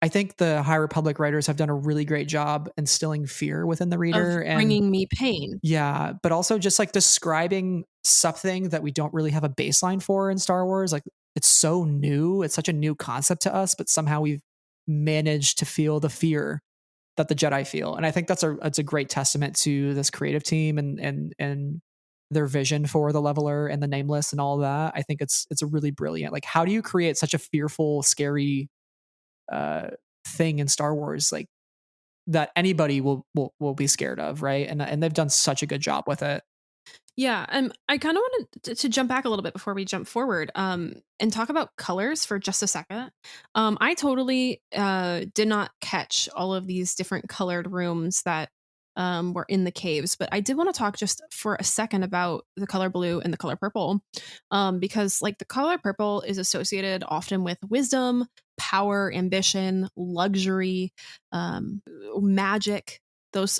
I think the High Republic writers have done a really great job instilling fear within the reader of bringing me pain. Yeah, but also just like describing something that we don't really have a baseline for in Star Wars. Like it's so new. It's such a new concept to us, but somehow we've managed to feel the fear that the Jedi feel. And I think that's a great testament to this creative team and their vision for the leveler and the nameless and all of that. I think it's a really brilliant. Like, how do you create such a fearful, scary thing in Star Wars, like that anybody will be scared of, right? And they've done such a good job with it. Yeah, I kind of wanted to jump back a little bit before we jump forward, and talk about colors for just a second. I totally did not catch all of these different colored rooms that were in the caves, but I did want to talk just for a second about the color blue and the color purple, because like the color purple is associated often with wisdom, power, ambition, luxury, magic,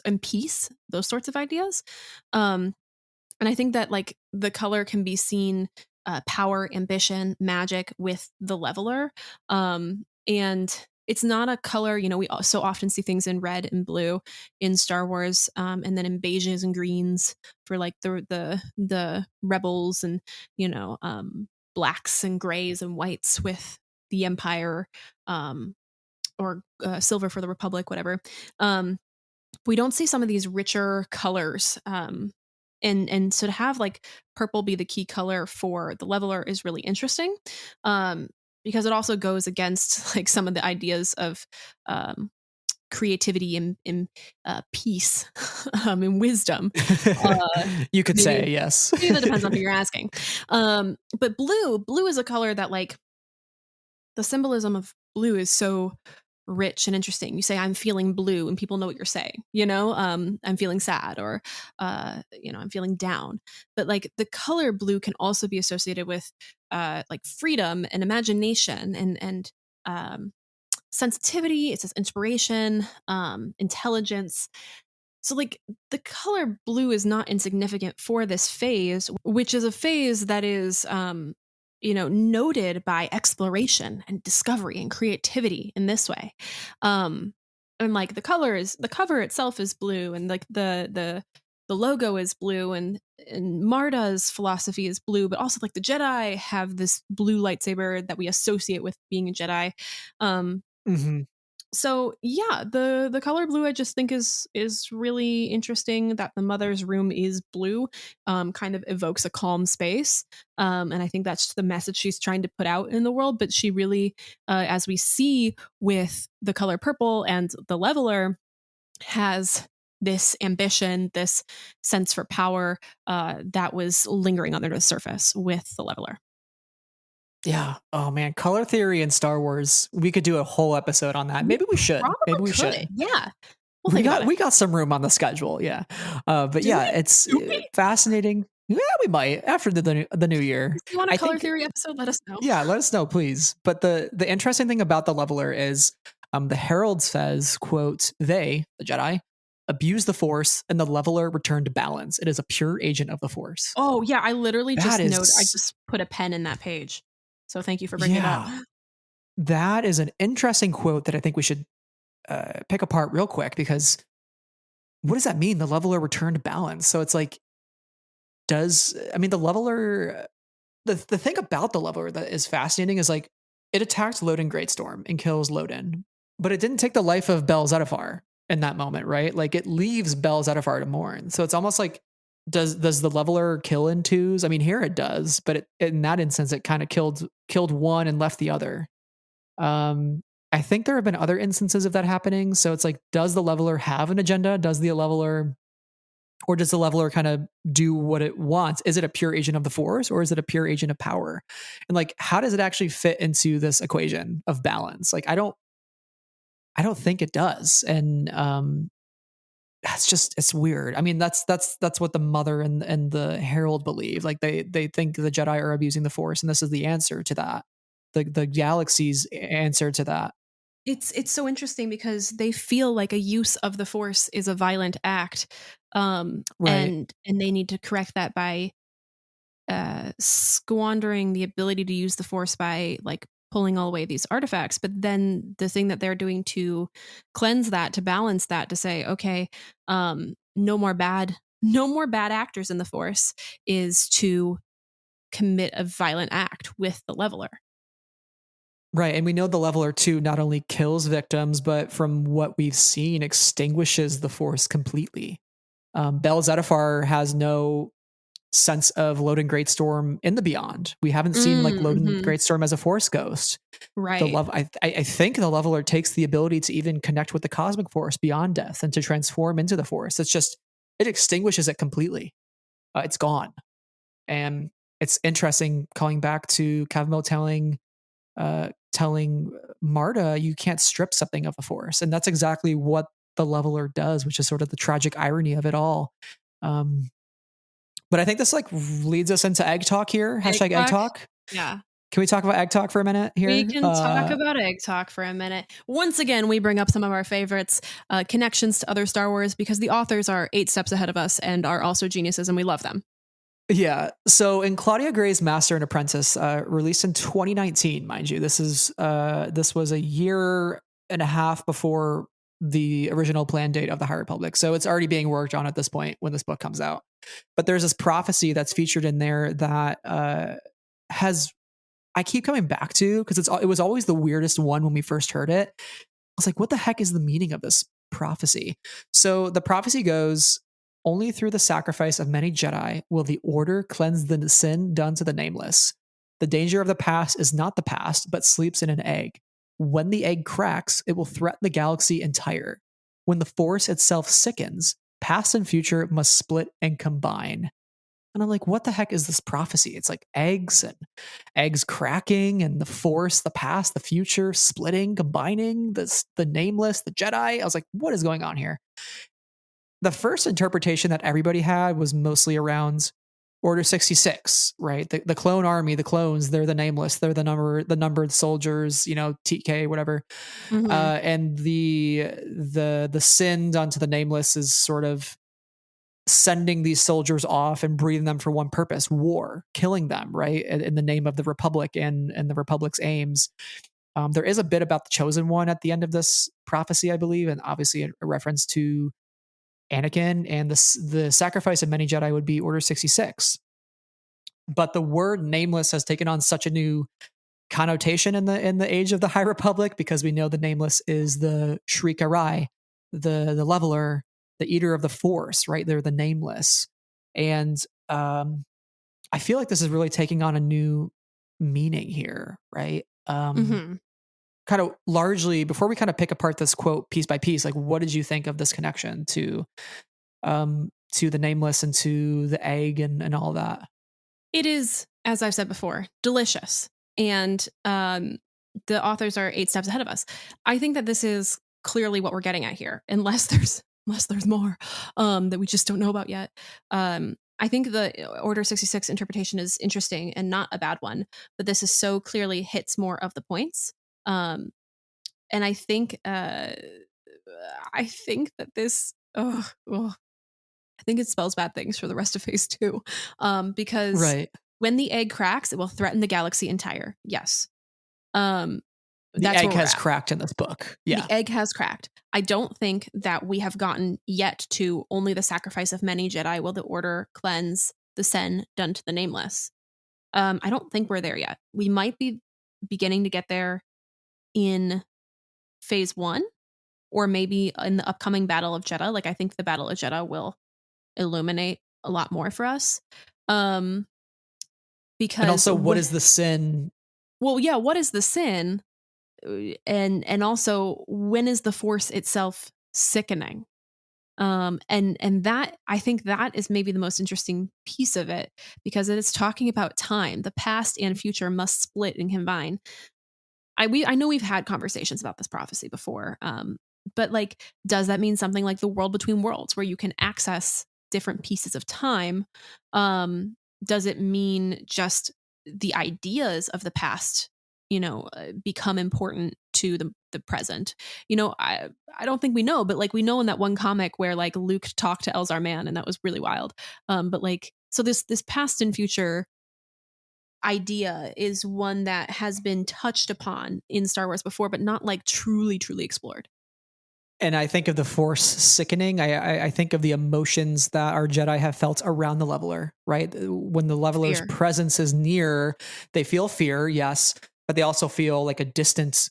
and peace, those sorts of ideas. And I think that like the color can be seen, power, ambition, magic with the leveler. And it's not a color, we so often see things in red and blue in Star Wars, and then in beiges and greens for like the rebels, and blacks and grays and whites with the Empire, or silver for the Republic, whatever. We don't see some of these richer colors. And so to have like purple be the key color for the leveler is really interesting, because it also goes against like some of the ideas of creativity and peace, and wisdom. You could say, yes. Maybe that depends on who you're asking. But blue is a color that like the symbolism of blue is so rich and interesting. You say, I'm feeling blue, and people know what you're saying, I'm feeling sad, or, I'm feeling down. But like the color blue can also be associated with like freedom and imagination and sensitivity. It says inspiration, intelligence. So like the color blue is not insignificant for this phase, which is a phase that is, noted by exploration and discovery and creativity in this way. And like the cover itself is blue, and like the logo is blue, and Marda's philosophy is blue, but also like the Jedi have this blue lightsaber that we associate with being a Jedi. Mm-hmm. So yeah, the color blue I just think is really interesting. That the mother's room is blue, kind of evokes a calm space, and I think that's the message she's trying to put out in the world. But she really, as we see with the color purple and the leveler, has this ambition, this sense for power, that was lingering under the surface with the leveler. Yeah. Oh man, color theory in Star Wars. We could do a whole episode on that. Maybe we should. Maybe we should. Yeah. We got some room on the schedule. Yeah. But it's fascinating. Yeah, we might after the new year. If you want a color theory episode, let us know. Yeah, let us know, please. But the interesting thing about the leveler is, the Herald says, quote, they, the Jedi, abuse the Force, and the leveler returned to balance. It is a pure agent of the Force. Oh yeah, I literally I just put a pen in that page. So thank you for bringing it up. That is an interesting quote that I think we should pick apart real quick, because what does that mean? The leveler returned balance. So it's like, the leveler the thing about the leveler that is fascinating is like it attacked Loden Greatstorm and kills Loden, but it didn't take the life of Bel Zettifar in that moment, right? Like it leaves Bel Zettifar to mourn. So it's almost like does the leveler kill in twos? I mean, here it does, but in that instance, it kind of killed one and left the other. I think there have been other instances of that happening. So it's like, does the leveler have an agenda? Does the leveler kind of do what it wants? Is it a pure agent of the force or is it a pure agent of power? And like, how does it actually fit into this equation of balance? Like, I don't think it does. And, it's weird. I mean, that's what the mother and the herald believe. Like they think the Jedi are abusing the force. And this is the answer to that. The galaxy's answer to that. It's so interesting because they feel like a use of the force is a violent act, Right. and they need to correct that by squandering the ability to use the force by like pulling all away these artifacts. But then the thing that they're doing to cleanse that, to balance that, to say, okay, no more bad actors in the force, is to commit a violent act with the leveler. Right. And we know the leveler too not only kills victims, but from what we've seen, extinguishes the force completely. Bel Zettifar has no sense of Loden Greatstorm in the beyond. We haven't seen like Loden Greatstorm as a force ghost. Right. I think the leveler takes the ability to even connect with the cosmic force beyond death and to transform into the force. It extinguishes it completely. It's gone. And it's interesting calling back to Kevmo telling Marda, you can't strip something of the force. And that's exactly what the leveler does, which is sort of the tragic irony of it all. But I think this like leads us into egg talk here. Hashtag egg talk. Yeah. Can we talk about egg talk for a minute here? We can talk about egg talk for a minute. Once again, we bring up some of our favorites, connections to other Star Wars, because the authors are 8 steps ahead of us and are also geniuses, and we love them. Yeah. So in Claudia Gray's Master and Apprentice, released in 2019, mind you, this was a year and a half before the original planned date of the High Republic. So it's already being worked on at this point when this book comes out. But there's this prophecy that's featured in there that I keep coming back to because it was always the weirdest one when we first heard it. I was like, what the heck is the meaning of this prophecy? So the prophecy goes, only through the sacrifice of many Jedi will the Order cleanse the sin done to the nameless. The danger of the past is not the past, but sleeps in an egg. When the egg cracks, it will threaten the galaxy entire. When the Force itself sickens, past and future must split and combine. And I'm like, what the heck is this prophecy? It's like eggs and eggs cracking and the Force, the past, the future, splitting, combining, the nameless, the Jedi. I was like, what is going on here? The first interpretation that everybody had was mostly around Order 66, right? The clone army, the clones, they're the nameless, they're the numbered soldiers, TK, whatever. And the sin done to the nameless is sort of sending these soldiers off and breeding them for one purpose: war, killing them, right? In the name of the Republic and the Republic's aims. There is a bit about the Chosen One at the end of this prophecy, I believe, and obviously a reference to Anakin, and the sacrifice of many Jedi would be Order 66. But the word nameless has taken on such a new connotation in the age of the High Republic, because we know the nameless is the Shrika-Rai, the leveler, the eater of the Force, right? They're the nameless. And I feel like this is really taking on a new meaning here, right? Kind of largely, before we kind of pick apart this quote piece by piece, like, what did you think of this connection to the nameless and to the egg and all that? It is, as I've said before, delicious. And the authors are 8 steps ahead of us. I think that this is clearly what we're getting at here, unless there's more that we just don't know about yet. I think the Order 66 interpretation is interesting and not a bad one, but this is so clearly hits more of the points. And I think that this, I think it spells bad things for the rest of phase 2. Because right. When the egg cracks, it will threaten the galaxy entire. Yes. The egg has cracked in this book. Yeah. The egg has cracked. I don't think that we have gotten yet to only the sacrifice of many Jedi will the Order cleanse the sin done to the nameless. I don't think we're there yet. We might be beginning to get there in phase 1, or maybe in the upcoming Battle of Jeddah. Like, I think the Battle of Jeddah will illuminate a lot more for us. Because and also, what is the sin? Well, yeah, what is the sin? And also, when is the Force itself sickening? And that, I think that is maybe the most interesting piece of it, because it is talking about time. The past and future must split and combine. I know we've had conversations about this prophecy before, but like, does that mean something like the world between worlds, where you can access different pieces of time? Does it mean just the ideas of the past, become important to the present? I don't think we know, but like, we know in that one comic where like Luke talked to Elzar Mann, and that was really wild. But like, so this past and future idea is one that has been touched upon in Star Wars before, but not like truly explored. And I think of the Force sickening. I think of the emotions that our Jedi have felt around the Leveler, right? When the Leveler's presence is near, they feel fear, yes, but they also feel like a distant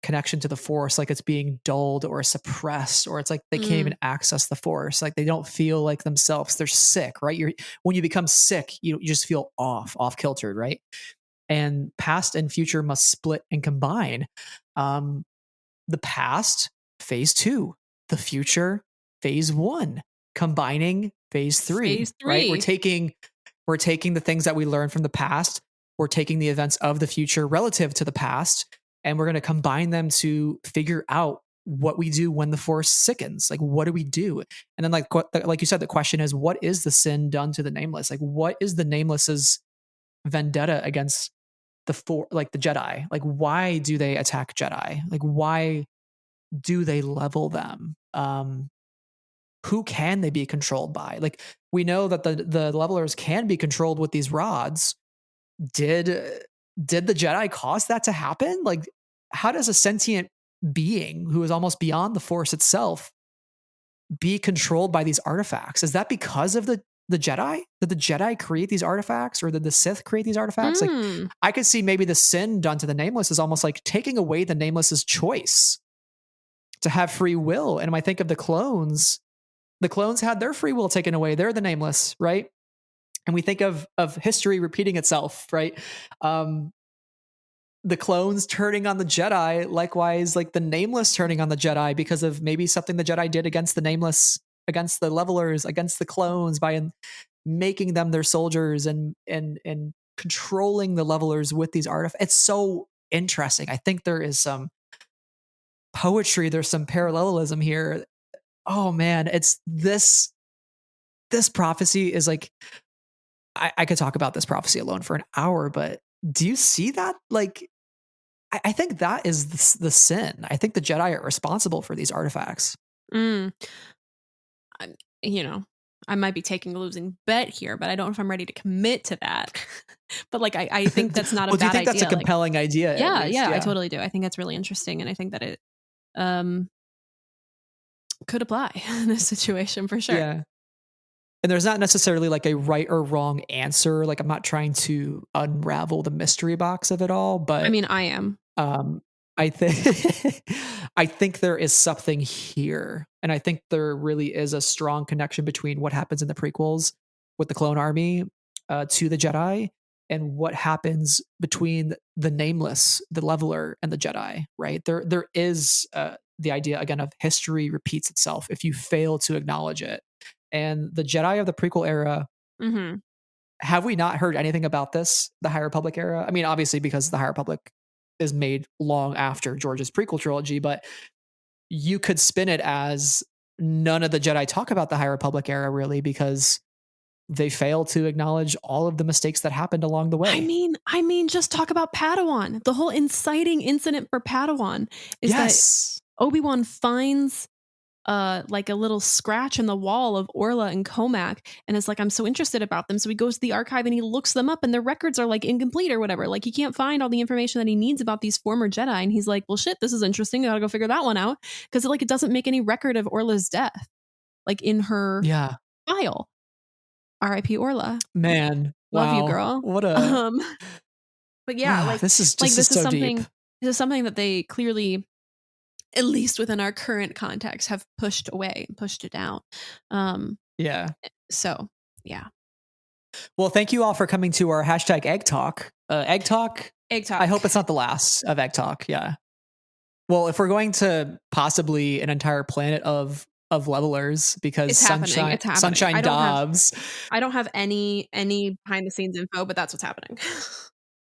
connection to the Force, like it's being dulled or suppressed, or it's like they can't even access the Force. Like they don't feel like themselves. They're sick, right? When you become sick, you just feel off kiltered, right? And past and future must split and combine. The past, phase 2, the future, phase 1, combining phase 3. Phase 3. Right? We're taking the things that we learned from the past. We're taking the events of the future relative to the past, and we're going to combine them to figure out what we do when the Force sickens. Like, what do we do? And then, like you said, the question is, what is the sin done to the Nameless? Like, what is the Nameless's vendetta against the Jedi? Like, why do they attack Jedi? Like, why do they level them? Who can they be controlled by? Like, we know that the levelers can be controlled with these rods. Did the Jedi cause that to happen? Like, how does a sentient being who is almost beyond the Force itself be controlled by these artifacts? Is that because of the Jedi? Did the Jedi create these artifacts, or did the Sith create these artifacts? Like, I could see maybe the sin done to the Nameless is almost like taking away the Nameless's choice to have free will. And when I think of the clones had their free will taken away. They're the Nameless, right? And we think of history repeating itself, right? The clones turning on the Jedi, likewise, like the Nameless turning on the Jedi because of maybe something the Jedi did against the Nameless, against the levelers, against the clones, by making them their soldiers and controlling the levelers with these artifacts. It's so interesting. I think there is some poetry, there's some parallelism here. Oh man, it's this prophecy is like, I could talk about this prophecy alone for an hour, but do you see that? Like, I think that is the sin. I think the Jedi are responsible for these artifacts. I might be taking a losing bet here, but I don't know if I'm ready to commit to that. But like, I think that's not a bad idea. Do you think that's a compelling idea? Yeah, I totally do. I think that's really interesting, and I think that it could apply in this situation for sure. Yeah. And there's not necessarily like a right or wrong answer. Like, I'm not trying to unravel the mystery box of it all, but I mean, I am. I think there is something here. And I think there really is a strong connection between what happens in the prequels with the clone army to the Jedi, and what happens between the Nameless, the Leveler, and the Jedi, right? There is the idea, again, of history repeats itself if you fail to acknowledge it. And the Jedi of the prequel era, have we not heard anything about this, the High Republic era? I mean, obviously, because the High Republic is made long after George's prequel trilogy, but you could spin it as none of the Jedi talk about the High Republic era, really, because they fail to acknowledge all of the mistakes that happened along the way. I mean, just talk about Padawan. The whole inciting incident for Padawan is that Obi-Wan finds like a little scratch in the wall of Orla and Comac, and it's like, I'm so interested about them. So he goes to the archive and he looks them up, and their records are like incomplete or whatever. Like, he can't find all the information that he needs about these former Jedi, and he's like, well, shit, this is interesting. I gotta go figure that one out, because it doesn't make any record of Orla's death, like in her file. R.I.P. Orla. Man, Love you, Wow. girl. What a But yeah, like this is this is so something. deep. This is something that they clearly, at least within our current context, have pushed away, pushed it down. Yeah. So yeah. Well, thank you all for coming to our hashtag Egg Talk. Egg Talk. Egg Talk. I hope it's not the last of Egg Talk. Yeah. Well, if we're going to possibly an entire planet of levelers, because It's happening. It's happening. Sunshine Dobbs. I don't have any behind the scenes info, but that's what's happening.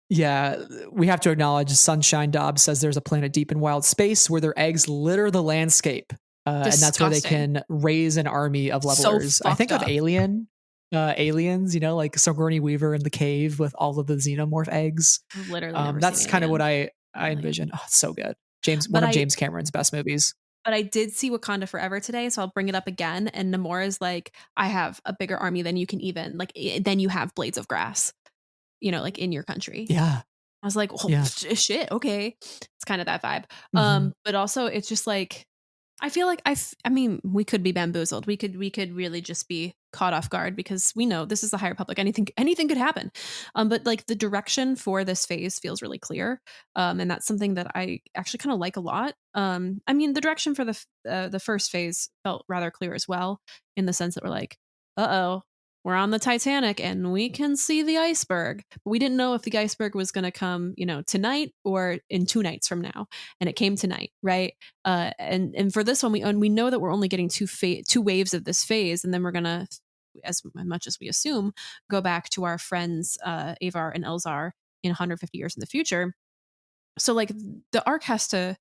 Yeah, we have to acknowledge Sunshine Dobbs says there's a planet deep in wild space where their eggs litter the landscape. And that's where they can raise an army of levelers. I think of aliens, you know, like Sigourney Weaver in the cave with all of the xenomorph eggs. Literally, that's kind of what I envision. Oh, it's so good. One of James Cameron's best movies. But I did see Wakanda Forever today, so I'll bring it up again. And Namora's like, I have a bigger army than you can even, like, then you have blades of grass, you know, like in your country. Yeah. I was like, oh, shit, okay. It's kind of that vibe. Mm-hmm. But also it's just like, I feel like I mean, we could be bamboozled. We could really just be caught off guard because we know this is the High Republic. Anything could happen. But like the direction for this phase feels really clear. And that's something that I actually kind of like a lot. I mean, the direction for the first phase felt rather clear as well, in the sense that we're like, we're on the Titanic and we can see the iceberg. But we didn't know if the iceberg was going to come, you know, tonight or in 2 nights from now. And it came tonight, right? And for this one, we know that we're only getting 2 waves of this phase, and then we're going to, as much as we assume, go back to our friends Avar and Elzar in 150 years in the future. So like the arc has to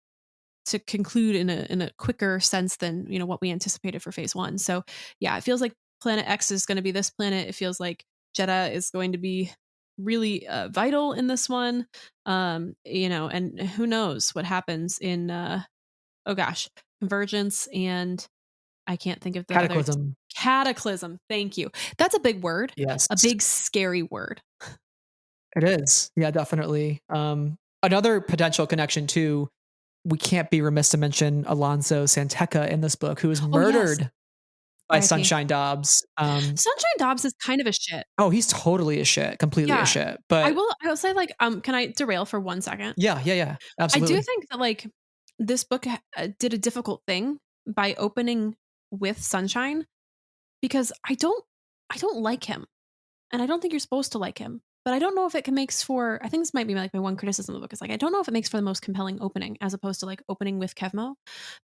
conclude in a quicker sense than, you know, what we anticipated for phase 1. So yeah, it feels like Planet X is going to be this planet. It feels like Jedi is going to be really vital in this one. You know, and who knows what happens in Convergence, and I can't think of the Cataclysm. Cataclysm. Thank you. That's a big word. Yes. A big scary word. It is. Yeah, definitely. Another potential connection too, we can't be remiss to mention Alonso Santeca in this book, who was murdered by Sunshine Dobbs. Sunshine Dobbs is kind of a shit. Oh, he's totally a shit, completely a shit. But I will say, like, can I derail for 1 second? Yeah, absolutely. I do think that like this book did a difficult thing by opening with Sunshine, because I don't like him, and I don't think you're supposed to like him. But I don't know if it makes for, I think this might be like my one criticism of the book, is like, I don't know if it makes for the most compelling opening as opposed to like opening with Kevmo.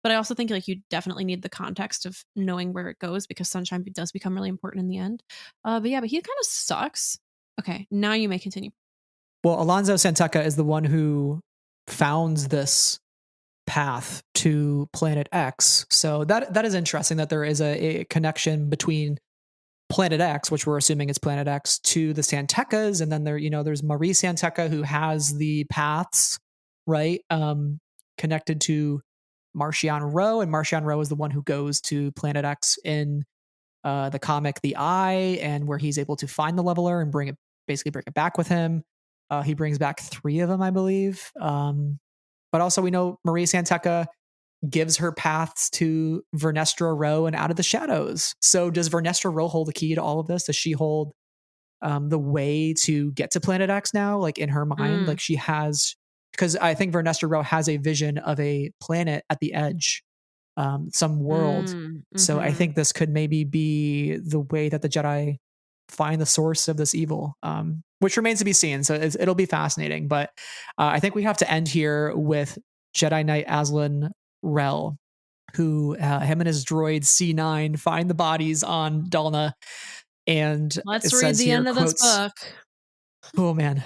But I also think like you definitely need the context of knowing where it goes, because Sunshine does become really important in the end. But he kind of sucks. Okay, now you may continue. Well, Alonso Santeca is the one who founds this path to Planet X. So that is interesting that there is a connection between Planet X, which we're assuming is Planet X, to the Santecas, and then there's Marie Santeca, who has the paths, right? Connected to Marchion Ro, and Marchion Ro is the one who goes to Planet X in the comic The Eye, and where he's able to find the leveler and bring it back with him. He brings back 3 of them, I believe. But also we know Marie Santeca gives her paths to Vernestra Ro and Out of the Shadows. So does Vernestra Ro hold the key to all of this? Does she hold the way to get to Planet X now? Like in her mind, like she has, because I think Vernestra Ro has a vision of a planet at the edge, some world. Mm-hmm. So I think this could maybe be the way that the Jedi find the source of this evil, which remains to be seen. So it'll be fascinating. But I think we have to end here with Jedi Knight Aslan Rel, who him and his droid C9 find the bodies on Dalna, and let's read the end of this book. Oh man,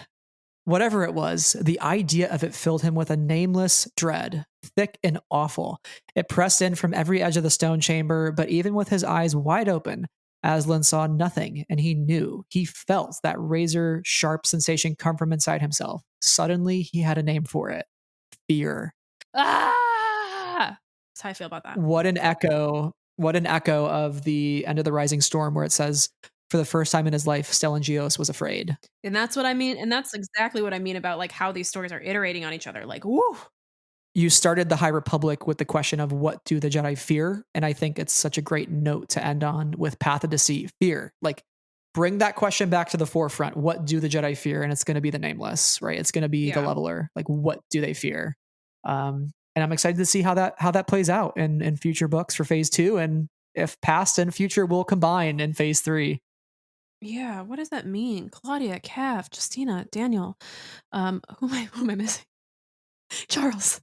whatever it was, the idea of it filled him with a nameless dread, thick and awful. It pressed in from every edge of the stone chamber, but even with his eyes wide open, Aslan saw nothing, and he felt that razor sharp sensation come from inside himself. Suddenly he had a name for it: fear. That's how I feel about that. What an echo of the End of the Rising Storm, where it says, for the first time in his life, Stellan Gios was afraid. And that's what I mean. And that's exactly what I mean about like how these stories are iterating on each other. Like, woo. You started the High Republic with the question of what do the Jedi fear? And I think it's such a great note to end on with Path of Deceit, fear. Like bring that question back to the forefront. What do the Jedi fear? And it's going to be the nameless, right? It's going to be the leveler. Like, what do they fear? And I'm excited to see how that plays out in future books for phase 2, and if past and future will combine in phase 3. Yeah, what does that mean? Claudia, Kev, Justina, Daniel. Who am I missing? Charles.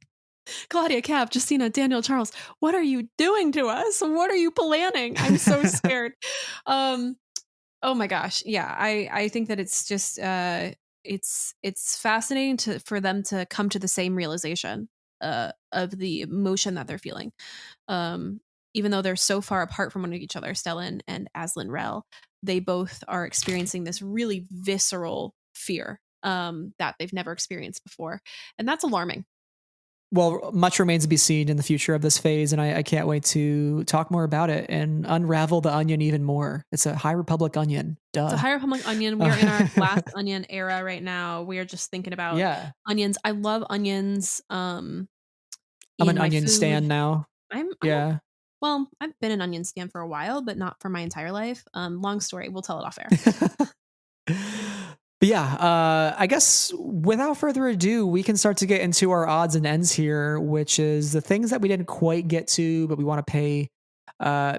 Claudia, Kev, Justina, Daniel, Charles. What are you doing to us? What are you planning? I'm so scared. Oh my gosh. Yeah, I think that it's just it's fascinating for them to come to the same realization of the emotion that they're feeling. Even though they're so far apart from one of each other, Stellan and Aslan Rel, they both are experiencing this really visceral fear that they've never experienced before. And that's alarming. Well, much remains to be seen in the future of this phase, and I can't wait to talk more about it and unravel the onion even more. It's a High Republic onion. Duh. It's a High Republic onion. We're in our last onion era right now. We are just thinking about onions. I love onions. I'm an onion stan now. Well, I've been an onion stan for a while, but not for my entire life. Long story. We'll tell it off air. But yeah, I guess without further ado, we can start to get into our odds and ends here, which is the things that we didn't quite get to, but we want to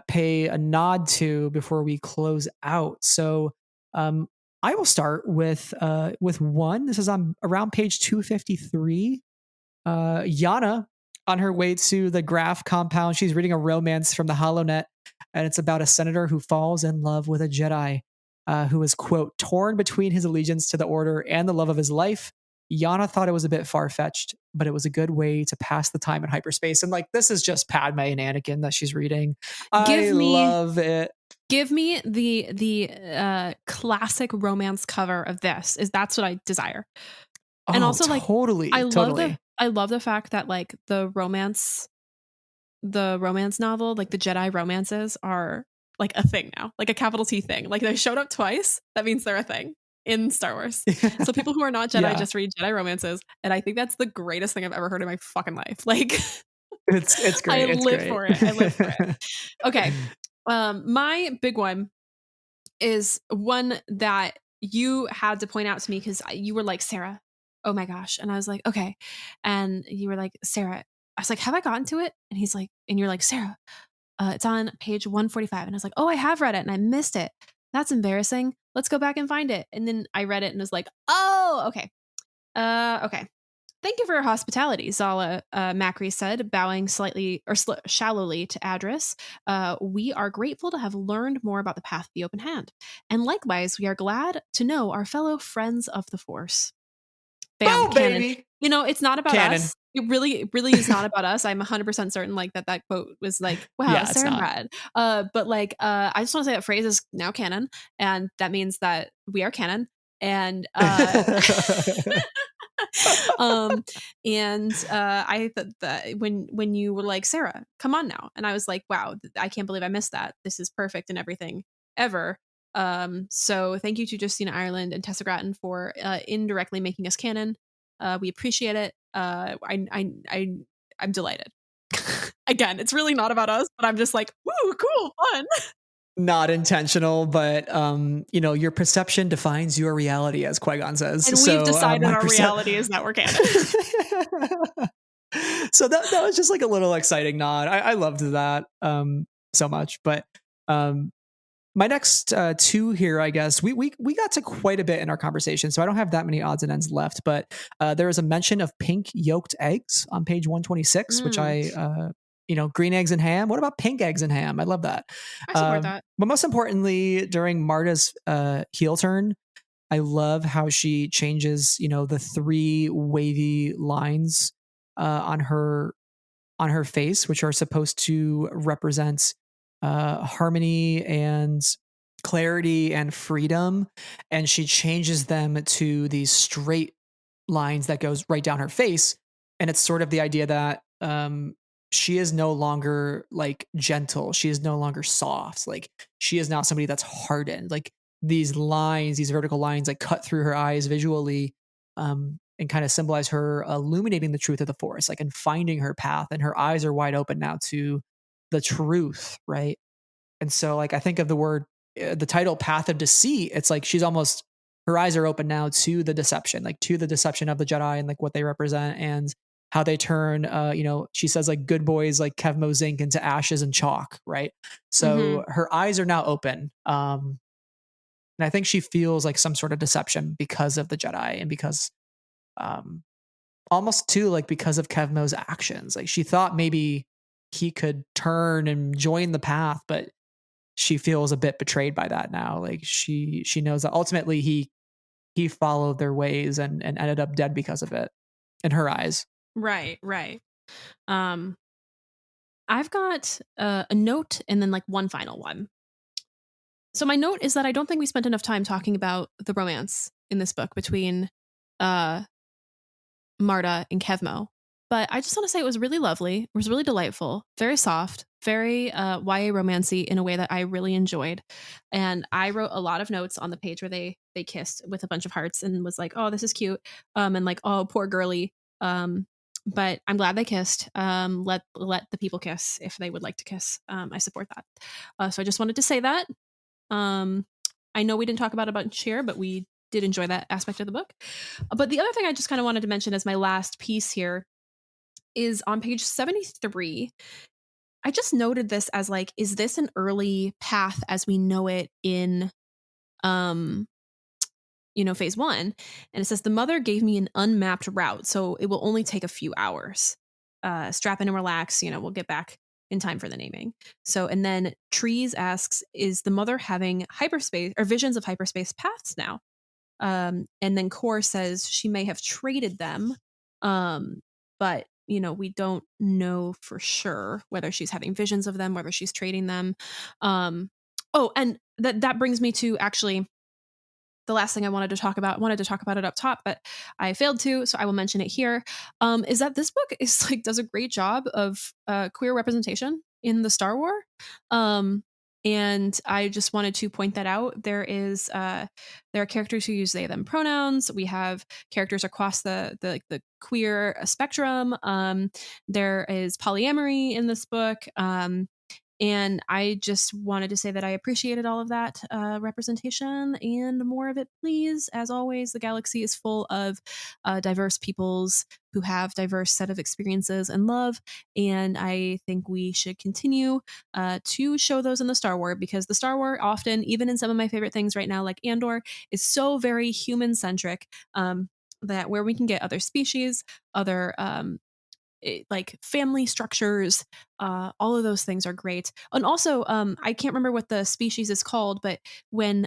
pay a nod to before we close out. So I will start with one. This is on around page 253. Yana, on her way to the Graf compound, she's reading a romance from the HoloNet, and it's about a senator who falls in love with a Jedi. Who is, quote, torn between his allegiance to the Order and the love of his life. Yana thought it was a bit far-fetched, but it was a good way to pass the time in hyperspace. And like, this is just Padme and Anakin that she's reading. I love it. Give me the classic romance cover of this. That's what I desire. And also, like, I love the fact that like the romance novel, like the Jedi romances are like a thing now, like a capital T thing. Like they showed up twice. That means they're a thing in Star Wars. So people who are not Jedi just read Jedi romances. And I think that's the greatest thing I've ever heard in my fucking life. Like it's great. I live for it. Okay. My big one is one that you had to point out to me because you were like, Sarah, oh my gosh. And I was like, okay. And you were like, Sarah, I was like, have I gotten to it? And he's like, and you're like, Sarah, it's on page 145. And I was like, oh, I have read it and I missed it. That's embarrassing. Let's go back and find it. And then I read it and was like, oh, okay. Okay. Thank you for your hospitality, Zala, Macri said, bowing slightly or shallowly to Adris. We are grateful to have learned more about the path of the open hand. And likewise, we are glad to know our fellow friends of the Force. Bam, oh, baby. You know, it's not about us. It really is not about us. I'm 100% certain like that quote was like, wow, Sarah Brad. But like, I just want to say that phrase is now canon. And that means that we are canon. And, I thought that when you were like, Sarah, come on now. And I was like, wow, I can't believe I missed that. This is perfect and everything ever. So thank you to Justina Ireland and Tessa Gratton for indirectly making us canon. We appreciate it. I'm delighted. Again, it's really not about us, but I'm just like, woo, cool, fun. Not intentional, but you know, your perception defines your reality, as Qui-Gon says. And we've decided our reality is that we're canon. So that was just like a little exciting nod. I loved that so much. But my next two here, I guess, we got to quite a bit in our conversation, so I don't have that many odds and ends left. But there is a mention of pink yolked eggs on page 126, which I, green eggs and ham. What about pink eggs and ham? I love that. I support that. But most importantly, during Marda's heel turn, I love how she changes, the 3 wavy lines on her face, which are supposed to represent harmony and clarity and freedom, and she changes them to these straight lines that goes right down her face. And it's sort of the idea that she is no longer like gentle, she is no longer soft, like she is now somebody that's hardened. Like these lines, these vertical lines, like cut through her eyes visually, and kind of symbolize her illuminating the truth of the Force, like, and finding her path, and her eyes are wide open now to the truth, right? And so, like, I think of the word the title Path of Deceit, it's like she's almost, her eyes are open now to the deception, like to the deception of the Jedi and like what they represent and how they turn, she says like good boys like Kevmo Zink into ashes and chalk, right? So her eyes are now open. And I think she feels like some sort of deception because of the Jedi and because almost too like because of Kevmo's actions. Like she thought maybe he could turn and join the path, but she feels a bit betrayed by that now. Like she knows that ultimately he followed their ways and ended up dead because of it in her eyes. Right. I've got a note and then like one final one. So my note is that I don't think we spent enough time talking about the romance in this book between Marda and Kevmo. But I just want to say it was really lovely. It was really delightful, very soft, very YA romancy in a way that I really enjoyed. And I wrote a lot of notes on the page where they kissed with a bunch of hearts and was like, oh, this is cute. And like, oh, poor girly. But I'm glad they kissed. Let the people kiss if they would like to kiss. I support that. So I just wanted to say that. I know we didn't talk about it a bunch here, but we did enjoy that aspect of the book. But the other thing I just kind of wanted to mention as my last piece here is on page 73. I just noted this as like, is this an early path as we know it in, phase 1? And it says, the mother gave me an unmapped route, so it will only take a few hours. Strap in and relax, we'll get back in time for the naming. So, and then Trees asks, is the mother having hyperspace or visions of hyperspace paths now? And then Core says she may have traded them. But we don't know for sure whether she's having visions of them, whether she's trading them. And that brings me to actually the last thing I wanted to talk about. I wanted to talk about it up top, but I failed to, so I will mention it here. Is that this book is like does a great job of queer representation in the Star War. And I just wanted to point that out. There are characters who use they them pronouns. We have characters across the queer spectrum. There is polyamory in this book. And I just wanted to say that I appreciated all of that representation and more of it, please. As always, the galaxy is full of diverse peoples who have diverse set of experiences and love. And I think we should continue to show those in the Star Wars, because the Star Wars often, even in some of my favorite things right now, like Andor, is so very human-centric that where we can get other species, other like family structures, all of those things are great. And also, I can't remember what the species is called, but when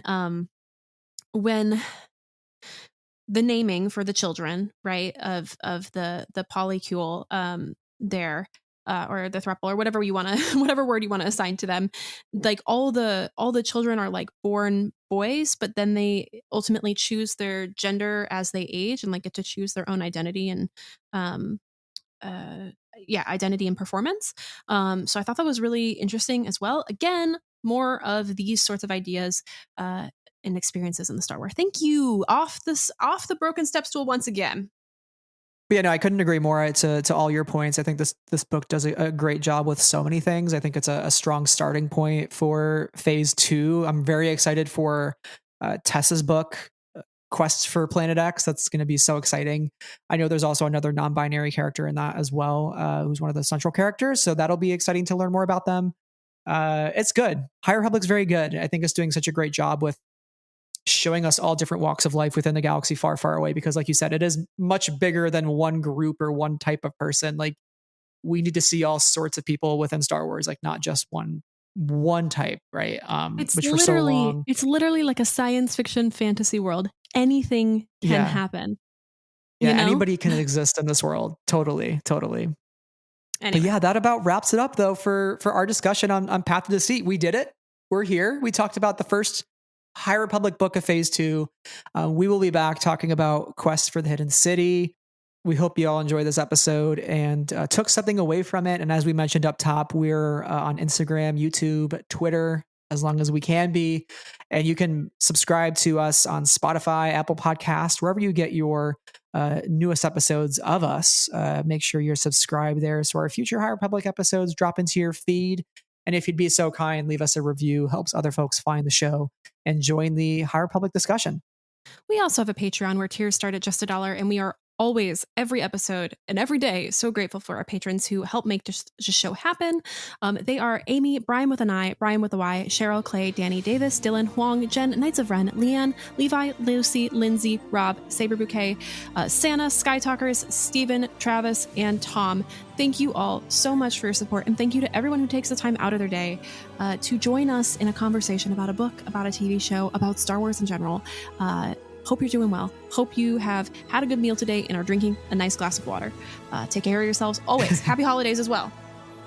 the naming for the children, right, of the polycule there, or the thruple, or whatever you want to, whatever word you want to assign to them, like all the children are like born boys, but then they ultimately choose their gender as they age and like get to choose their own identity and identity and performance. So I thought that was really interesting as well. Again, more of these sorts of ideas and experiences in the Star Wars. Thank you. Off the broken step stool once again. But yeah, no, I couldn't agree more to all your points. I think this book does a great job with so many things. I think it's a strong starting point for phase 2. I'm very excited for Tessa's book, Quests for Planet X. That's going to be so exciting. I know there's also another non-binary character in that as well, who's one of the central characters. So that'll be exciting to learn more about them. It's good. High Republic's very good. I think it's doing such a great job with showing us all different walks of life within the galaxy far, far away. Because like you said, it is much bigger than one group or one type of person. Like we need to see all sorts of people within Star Wars, like not just one type, right? It's which for so long, it's literally like a science fiction fantasy world. Anything can happen. Yeah, anybody can exist in this world. Totally. Anyway. But yeah, that about wraps it up though for our discussion on Path of Deceit. We did it. We're here. We talked about the first High Republic book of phase 2. We will be back talking about Quest for the Hidden City. We hope you all enjoyed this episode and took something away from it. And as we mentioned up top, we're on Instagram, YouTube, Twitter, as long as we can be. And you can subscribe to us on Spotify, Apple Podcast, wherever you get your newest episodes of us. Make sure you're subscribed there so our future High Republic episodes drop into your feed. And if you'd be so kind, leave us a review, helps other folks find the show and join the higher public discussion. We also have a Patreon where tiers start at just $1, and we are always, every episode and every day, so grateful for our patrons who help make this show happen. They are Amy, Brian with an I, Brian with a Y, Cheryl, Clay, Danny, Davis, Dylan, Huang, Jen, Knights of Ren, Leanne, Levi, Lucy, Lindsay, Rob, Saber Bouquet, Santa, Sky Talkers, Stephen, Travis, and Tom. Thank you all so much for your support, and thank you to everyone who takes the time out of their day to join us in a conversation about a book, about a TV show, about Star Wars in general. Hope you're doing well. Hope you have had a good meal today and are drinking a nice glass of water. Take care of yourselves always. Happy holidays as well.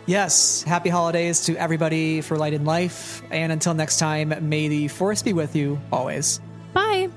Yes, happy holidays to everybody for Light in Life. And until next time, may the Force be with you always. Bye.